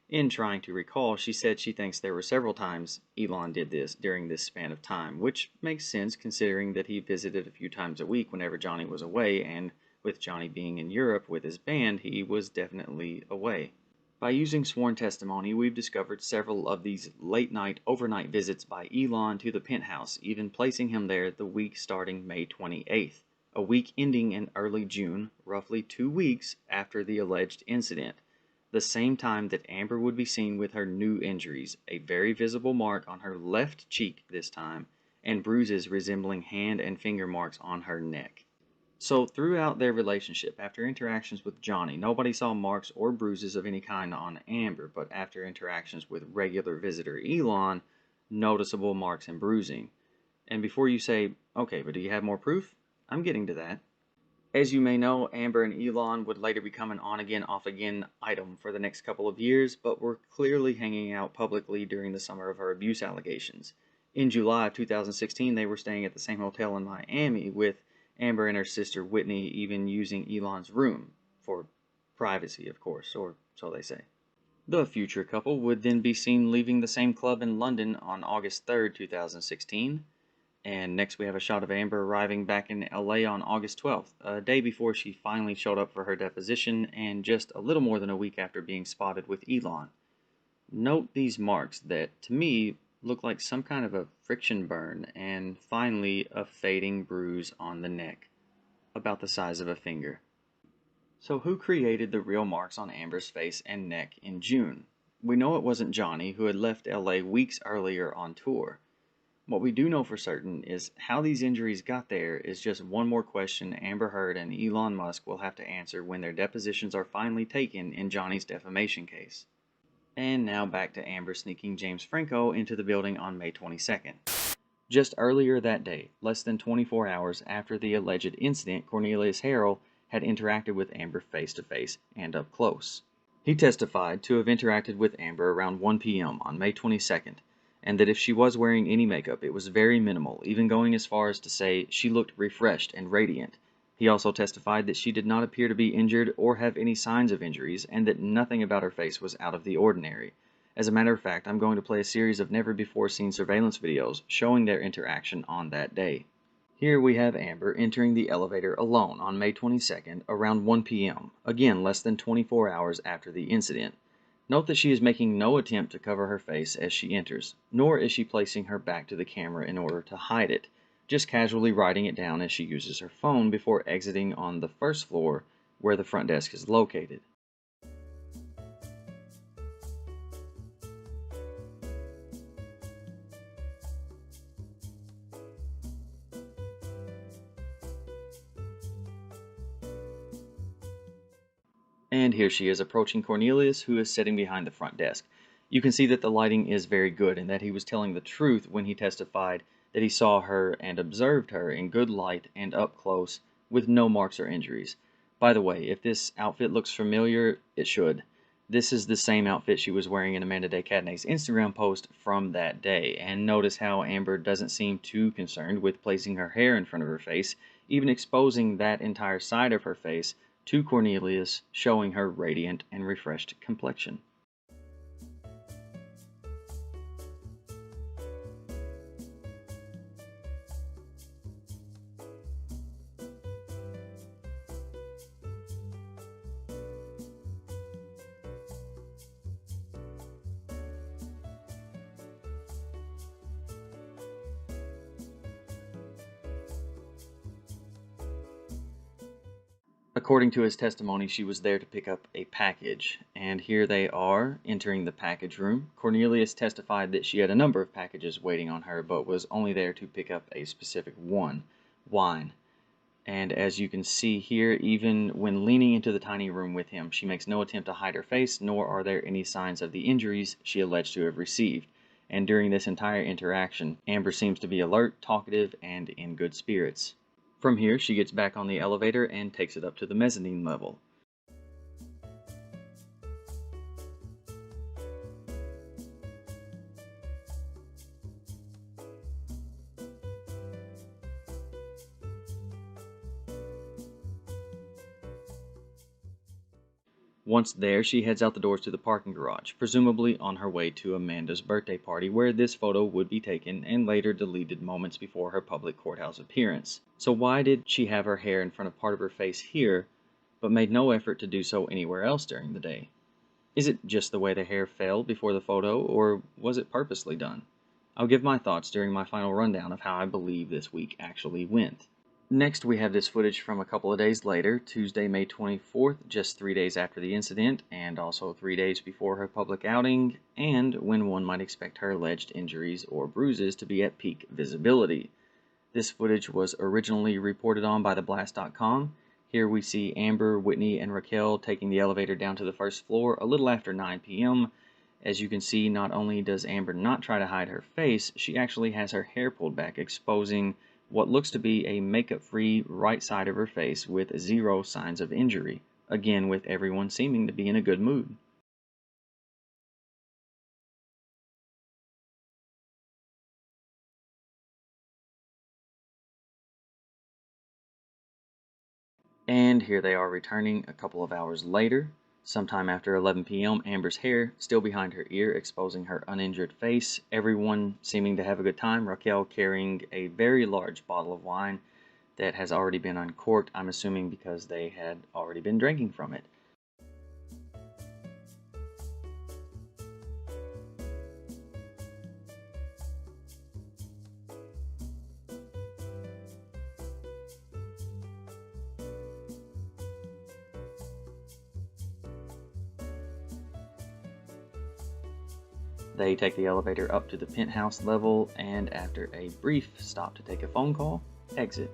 In trying to recall, she said she thinks there were several times Elon did this during this span of time, which makes sense considering that he visited a few times a week whenever Johnny was away, and with Johnny being in Europe with his band, he was definitely away. By using sworn testimony, we've discovered several of these late-night, overnight visits by Elon to the penthouse, even placing him there the week starting May 28th, a week ending in early June, roughly 2 weeks after the alleged incident, the same time that Amber would be seen with her new injuries, a very visible mark on her left cheek this time, and bruises resembling hand and finger marks on her neck. So throughout their relationship, after interactions with Johnny, nobody saw marks or bruises of any kind on Amber, but after interactions with regular visitor Elon, noticeable marks and bruising. And before you say, okay, but do you have more proof? I'm getting to that. As you may know, Amber and Elon would later become an on-again, off-again item for the next couple of years, but were clearly hanging out publicly during the summer of her abuse allegations. In July of 2016, they were staying at the same hotel in Miami, with Amber and her sister Whitney even using Elon's room, for privacy, of course, or so they say. The future couple would then be seen leaving the same club in London on August 3rd, 2016. And next we have a shot of Amber arriving back in LA on August 12th, a day before she finally showed up for her deposition and just a little more than a week after being spotted with Elon. Note these marks that, to me, look like some kind of a friction burn, and finally a fading bruise on the neck, about the size of a finger. So who created the real marks on Amber's face and neck in June? We know it wasn't Johnny, who had left LA weeks earlier on tour. What we do know for certain is how these injuries got there is just one more question Amber Heard and Elon Musk will have to answer when their depositions are finally taken in Johnny's defamation case. And now back to Amber sneaking James Franco into the building on May 22nd. Just earlier that day, less than 24 hours after the alleged incident, Cornelius Harrell had interacted with Amber face-to-face and up close. He testified to have interacted with Amber around 1 p.m. on May 22nd, and that if she was wearing any makeup, it was very minimal, even going as far as to say she looked refreshed and radiant. He also testified that she did not appear to be injured or have any signs of injuries, and that nothing about her face was out of the ordinary. As a matter of fact, I'm going to play a series of never-before-seen surveillance videos showing their interaction on that day. Here we have Amber entering the elevator alone on May 22nd around 1 p.m., again less than 24 hours after the incident. Note that she is making no attempt to cover her face as she enters, nor is she placing her back to the camera in order to hide it, just casually writing it down as she uses her phone before exiting on the first floor where the front desk is located. And here she is approaching Cornelius, who is sitting behind the front desk. You can see that the lighting is very good and that he was telling the truth when he testified that he saw her and observed her in good light and up close with no marks or injuries. By the way, if this outfit looks familiar, it should. This is the same outfit she was wearing in Amanda Day Cadenay's Instagram post from that day. And notice how Amber doesn't seem too concerned with placing her hair in front of her face, even exposing that entire side of her face to Cornelius, showing her radiant and refreshed complexion. According to his testimony, she was there to pick up a package, and here they are, entering the package room. Cornelius testified that she had a number of packages waiting on her, but was only there to pick up a specific one, wine. And as you can see here, even when leaning into the tiny room with him, she makes no attempt to hide her face, nor are there any signs of the injuries she alleged to have received. And during this entire interaction, Amber seems to be alert, talkative, and in good spirits. From here, she gets back on the elevator and takes it up to the mezzanine level. Once there, she heads out the doors to the parking garage, presumably on her way to Amanda's birthday party, where this photo would be taken and later deleted moments before her public courthouse appearance. So why did she have her hair in front of part of her face here, but made no effort to do so anywhere else during the day? Is it just the way the hair fell before the photo, or was it purposely done? I'll give my thoughts during my final rundown of how I believe this week actually went. Next, we have this footage from a couple of days later, Tuesday, May 24th, just 3 days after the incident, and also 3 days before her public outing, and when one might expect her alleged injuries or bruises to be at peak visibility. This footage was originally reported on by theblast.com. Here we see Amber, Whitney, and Raquel taking the elevator down to the first floor a little after 9 p.m. As you can see, not only does Amber not try to hide her face, she actually has her hair pulled back, exposing what looks to be a makeup-free right side of her face with zero signs of injury, again with everyone seeming to be in a good mood. And here they are returning a couple of hours later. Sometime after 11 p.m., Amber's hair still behind her ear, exposing her uninjured face. Everyone seeming to have a good time. Raquel carrying a very large bottle of wine that has already been uncorked, I'm assuming because they had already been drinking from it. They take the elevator up to the penthouse level, and after a brief stop to take a phone call, exit.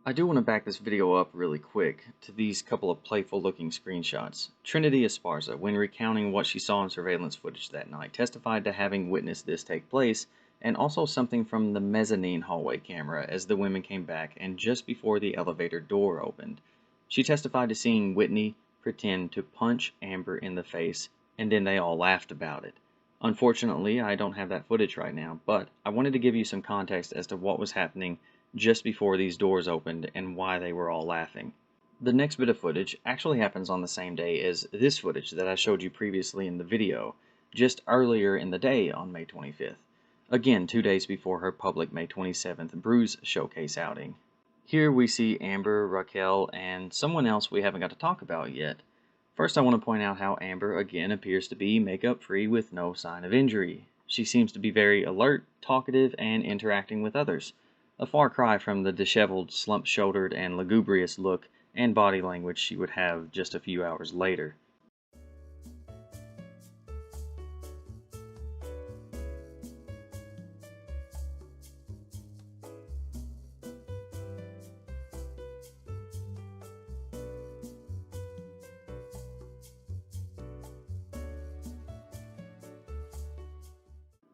I do want to back this video up really quick to these couple of playful looking screenshots. Trinity Esparza, when recounting what she saw in surveillance footage that night, testified to having witnessed this take place, and also something from the mezzanine hallway camera as the women came back and just before the elevator door opened. She testified to seeing Whitney pretend to punch Amber in the face, and then they all laughed about it. Unfortunately, I don't have that footage right now, but I wanted to give you some context as to what was happening just before these doors opened and why they were all laughing. The next bit of footage actually happens on the same day as this footage that I showed you previously in the video, just earlier in the day on May 25th. Again, 2 days before her public May 27th Bruise Showcase outing. Here we see Amber, Raquel, and someone else we haven't got to talk about yet. First, I want to point out how Amber again appears to be makeup free with no sign of injury. She seems to be very alert, talkative, and interacting with others. A far cry from the disheveled, slump-shouldered, and lugubrious look and body language she would have just a few hours later.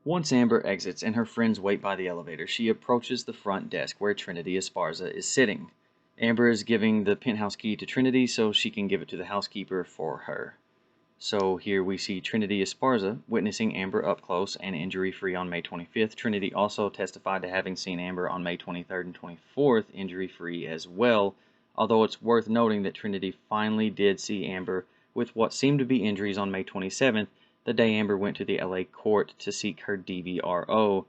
Once Amber exits and her friends wait by the elevator, she approaches the front desk where Trinity Esparza is sitting. Amber is giving the penthouse key to Trinity so she can give it to the housekeeper for her. So here we see Trinity Esparza witnessing Amber up close and injury-free on May 25th. Trinity also testified to having seen Amber on May 23rd and 24th injury-free as well, although it's worth noting that Trinity finally did see Amber with what seemed to be injuries on May 27th, the day Amber went to the LA court to seek her DVRO.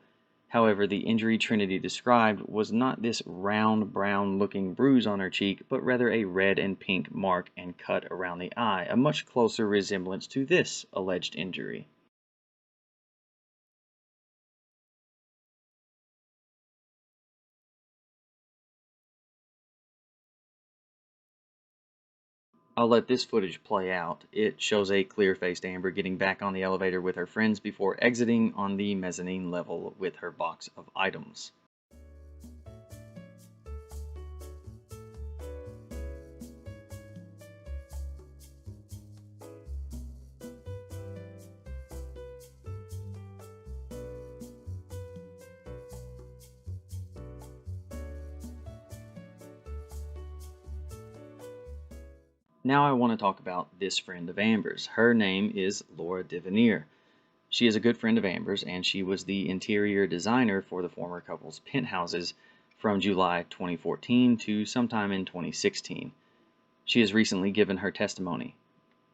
However, the injury Trinity described was not this round, brown-looking bruise on her cheek, but rather a red and pink mark and cut around the eye, a much closer resemblance to this alleged injury. I'll let this footage play out. It shows a clear-faced Amber getting back on the elevator with her friends before exiting on the mezzanine level with her box of items. Now I want to talk about this friend of Amber's. Her name is Laura Devenir. She is a good friend of Amber's, and she was the interior designer for the former couple's penthouses from July 2014 to sometime in 2016. She has recently given her testimony.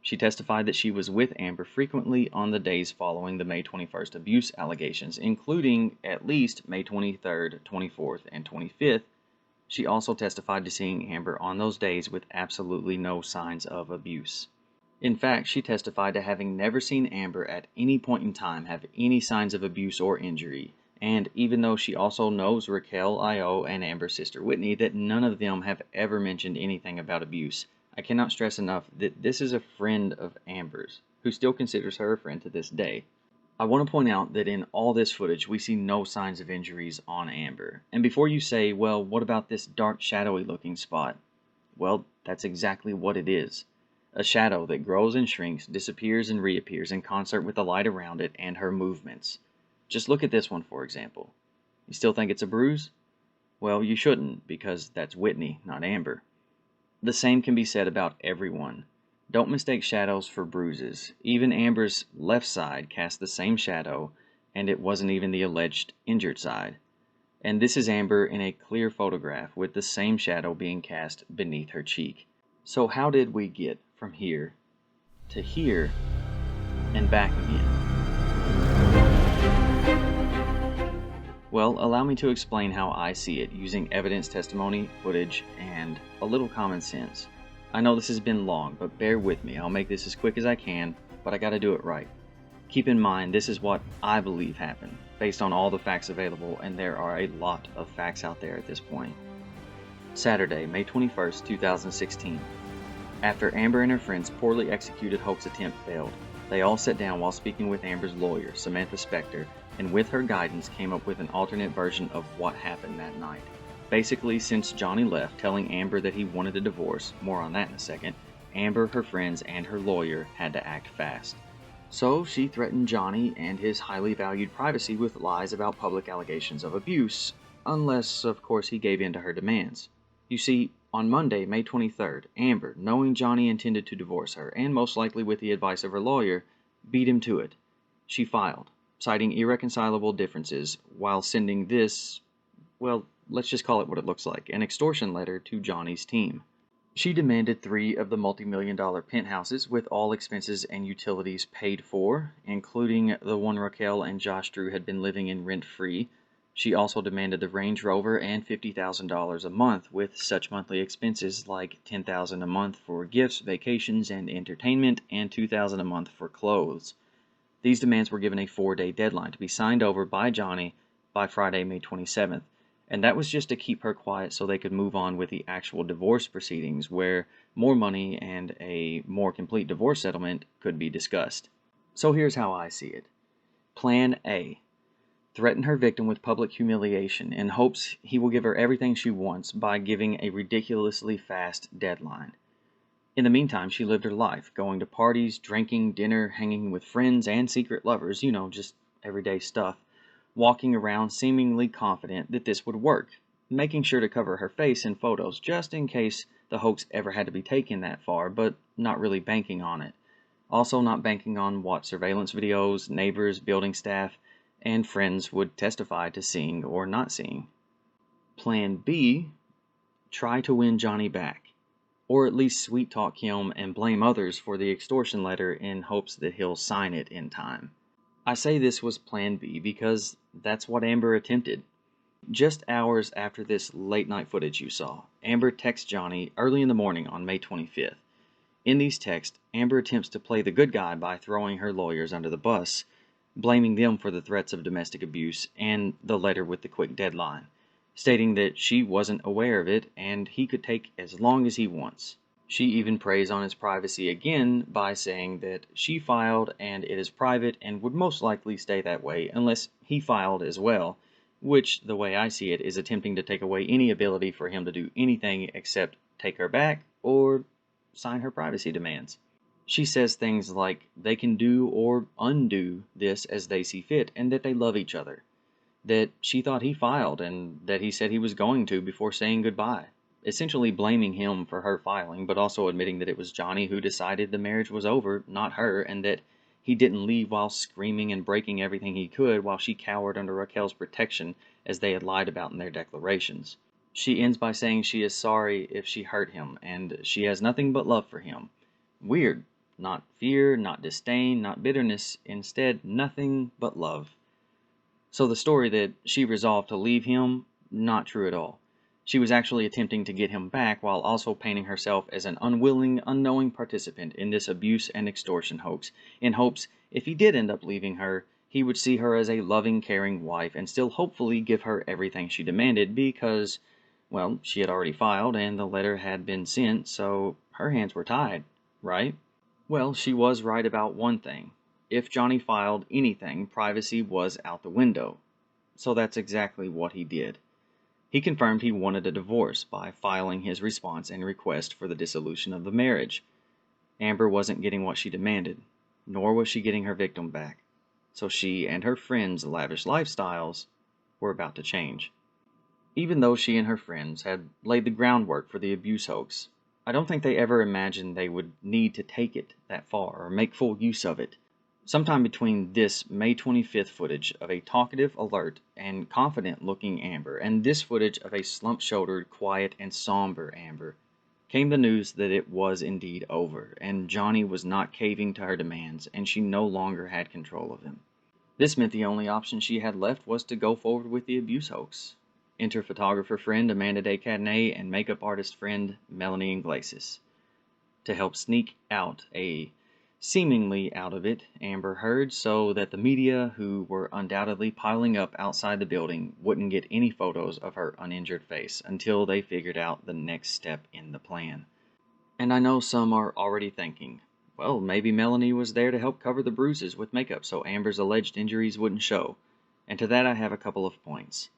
She testified that she was with Amber frequently on the days following the May 21st abuse allegations, including at least May 23rd, 24th, and 25th. She also testified to seeing Amber on those days with absolutely no signs of abuse. In fact, she testified to having never seen Amber at any point in time have any signs of abuse or injury, and even though she also knows Raquel Io and Amber's sister Whitney, that none of them have ever mentioned anything about abuse. I cannot stress enough that this is a friend of Amber's, who still considers her a friend to this day. I want to point out that in all this footage, we see no signs of injuries on Amber. And before you say, well, what about this dark, shadowy looking spot? Well, that's exactly what it is. A shadow that grows and shrinks, disappears and reappears in concert with the light around it and her movements. Just look at this one, for example. You still think it's a bruise? Well, you shouldn't, because that's Whitney, not Amber. The same can be said about everyone. Don't mistake shadows for bruises. Even Amber's left side cast the same shadow, and it wasn't even the alleged injured side. And this is Amber in a clear photograph with the same shadow being cast beneath her cheek. So how did we get from here to here and back again? Well, allow me to explain how I see it using evidence, testimony, footage, and a little common sense. I know this has been long, but bear with me. I'll make this as quick as I can, but I gotta do it right. Keep in mind, this is what I believe happened, based on all the facts available, and there are a lot of facts out there at this point. Saturday, May 21st, 2016. After Amber and her friend's poorly executed hoax attempt failed, they all sat down while speaking with Amber's lawyer, Samantha Spector, and with her guidance came up with an alternate version of what happened that night. Basically, since Johnny left, telling Amber that he wanted a divorce, more on that in a second, Amber, her friends, and her lawyer had to act fast. So she threatened Johnny and his highly valued privacy with lies about public allegations of abuse, unless, of course, he gave in to her demands. You see, on Monday, May 23rd, Amber, knowing Johnny intended to divorce her, and most likely with the advice of her lawyer, beat him to it. She filed, citing irreconcilable differences, while sending this, well, let's just call it what it looks like, an extortion letter to Johnny's team. She demanded 3 of the multi-million-dollar penthouses with all expenses and utilities paid for, including the one Raquel and Josh Drew had been living in rent-free. She also demanded the Range Rover and $50,000 a month, with such monthly expenses like $10,000 a month for gifts, vacations, and entertainment, and $2,000 a month for clothes. These demands were given a 4-day deadline to be signed over by Johnny by Friday, May 27th, and that was just to keep her quiet so they could move on with the actual divorce proceedings, where more money and a more complete divorce settlement could be discussed. So here's how I see it. Plan A. Threaten her victim with public humiliation in hopes he will give her everything she wants by giving a ridiculously fast deadline. In the meantime, she lived her life, going to parties, drinking, dinner, hanging with friends and secret lovers, just everyday stuff, walking around seemingly confident that this would work, making sure to cover her face in photos just in case the hoax ever had to be taken that far, but not really banking on it. Also not banking on what surveillance videos, neighbors, building staff, and friends would testify to seeing or not seeing. Plan B, try to win Johnny back, or at least sweet-talk him and blame others for the extortion letter in hopes that he'll sign it in time. I say this was Plan B because that's what Amber attempted. Just hours after this late-night footage you saw, Amber texts Johnny early in the morning on May 25th. In these texts, Amber attempts to play the good guy by throwing her lawyers under the bus, blaming them for the threats of domestic abuse and the letter with the quick deadline, stating that she wasn't aware of it and he could take as long as he wants. She even preys on his privacy again by saying that she filed and it is private and would most likely stay that way unless he filed as well, which, the way I see it, is attempting to take away any ability for him to do anything except take her back or sign her privacy demands. She says things like they can do or undo this as they see fit and that they love each other, that she thought he filed and that he said he was going to before saying goodbye, essentially blaming him for her filing, but also admitting that it was Johnny who decided the marriage was over, not her, and that he didn't leave while screaming and breaking everything he could while she cowered under Raquel's protection as they had lied about in their declarations. She ends by saying she is sorry if she hurt him and she has nothing but love for him. Weird. Not fear, not disdain, not bitterness, instead nothing but love. So the story that she resolved to leave him, not true at all. She was actually attempting to get him back while also painting herself as an unwilling, unknowing participant in this abuse and extortion hoax, in hopes if he did end up leaving her, he would see her as a loving, caring wife and still hopefully give her everything she demanded because, well, she had already filed and the letter had been sent, so her hands were tied, right? Well, she was right about one thing. If Johnny filed anything, privacy was out the window. So that's exactly what he did. He confirmed he wanted a divorce by filing his response and request for the dissolution of the marriage. Amber wasn't getting what she demanded, nor was she getting her victim back. So she and her friends' lavish lifestyles were about to change. Even though she and her friends had laid the groundwork for the abuse hoax, I don't think they ever imagined they would need to take it that far or make full use of it. Sometime between this May 25th footage of a talkative, alert, and confident-looking Amber and this footage of a slump-shouldered, quiet, and somber Amber came the news that it was indeed over, and Johnny was not caving to her demands, and she no longer had control of him. This meant the only option she had left was to go forward with the abuse hoax. Enter photographer friend Amanda Day Cadenet and makeup artist friend Melanie Iglesias. To help sneak out a seemingly out of it Amber Heard so that the media, who were undoubtedly piling up outside the building, wouldn't get any photos of her uninjured face until they figured out the next step in the plan. And I know some are already thinking, well, maybe Melanie was there to help cover the bruises with makeup so Amber's alleged injuries wouldn't show. And to that I have a couple of points.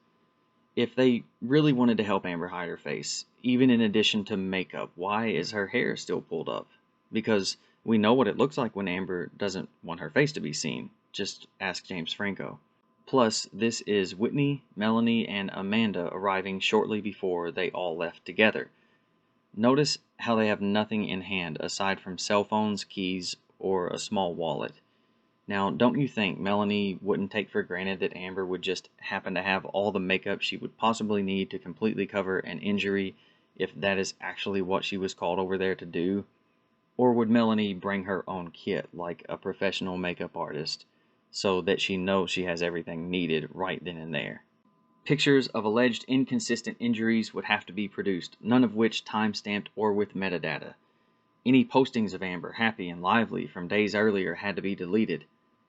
If they really wanted to help Amber hide her face, even in addition to makeup, why is her hair still pulled up? Because we know what it looks like when Amber doesn't want her face to be seen. Just ask James Franco. Plus, this is Whitney, Melanie, and Amanda arriving shortly before they all left together. Notice how they have nothing in hand aside from cell phones, keys, or a small wallet. Now, don't you think Melanie wouldn't take for granted that Amber would just happen to have all the makeup she would possibly need to completely cover an injury if that is actually what she was called over there to do? Or would Melanie bring her own kit like a professional makeup artist so that she knows she has everything needed right then and there? Pictures of alleged inconsistent injuries would have to be produced, none of which time-stamped or with metadata. Any postings of Amber happy and lively from days earlier had to be deleted.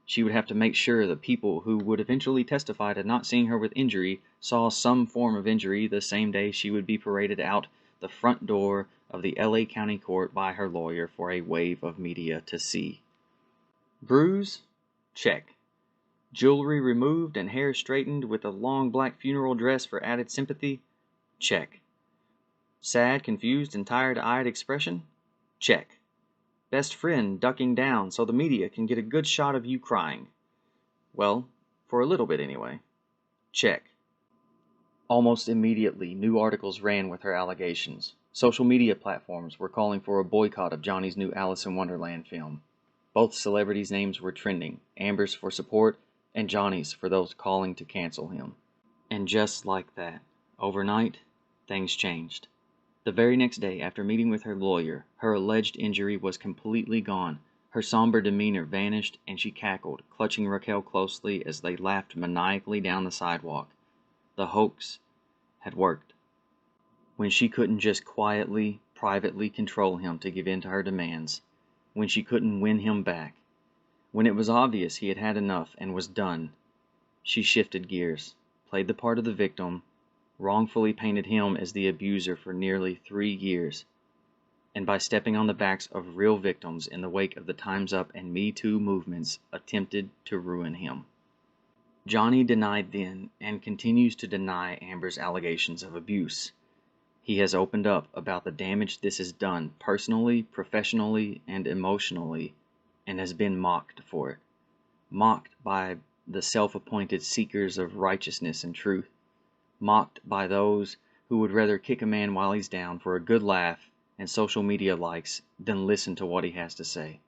She would have to make sure the people who would eventually testify to not seeing her with injury saw some form of injury the same day she would be paraded out the front door of the LA County Court by her lawyer for a wave of media to see. Bruise? Check. Jewelry removed and hair straightened with a long black funeral dress for added sympathy? Check. Sad, confused, and tired-eyed expression? Check. Best friend ducking down so the media can get a good shot of you crying? Well, for a little bit anyway. Check. Almost immediately, new articles ran with her allegations. Social media platforms were calling for a boycott of Johnny's new Alice in Wonderland film. Both celebrities' names were trending, Amber's for support and Johnny's for those calling to cancel him. And just like that, overnight, things changed. The very next day, after meeting with her lawyer, her alleged injury was completely gone. Her somber demeanor vanished, and she cackled, clutching Raquel closely as they laughed maniacally down the sidewalk. The hoax had worked. When she couldn't just quietly, privately control him to give in to her demands, when she couldn't win him back, when it was obvious he had had enough and was done, she shifted gears, played the part of the victim, wrongfully painted him as the abuser for nearly 3 years, and by stepping on the backs of real victims in the wake of the Time's Up and Me Too movements, attempted to ruin him. Johnny denied then and continues to deny Amber's allegations of abuse. He has opened up about the damage this has done personally, professionally, and emotionally, and has been mocked for it. Mocked by the self-appointed seekers of righteousness and truth. Mocked by those who would rather kick a man while he's down for a good laugh and social media likes than listen to what he has to say.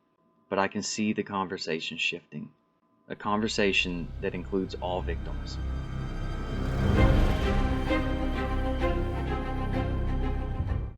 But I can see the conversation shifting. A conversation that includes all victims.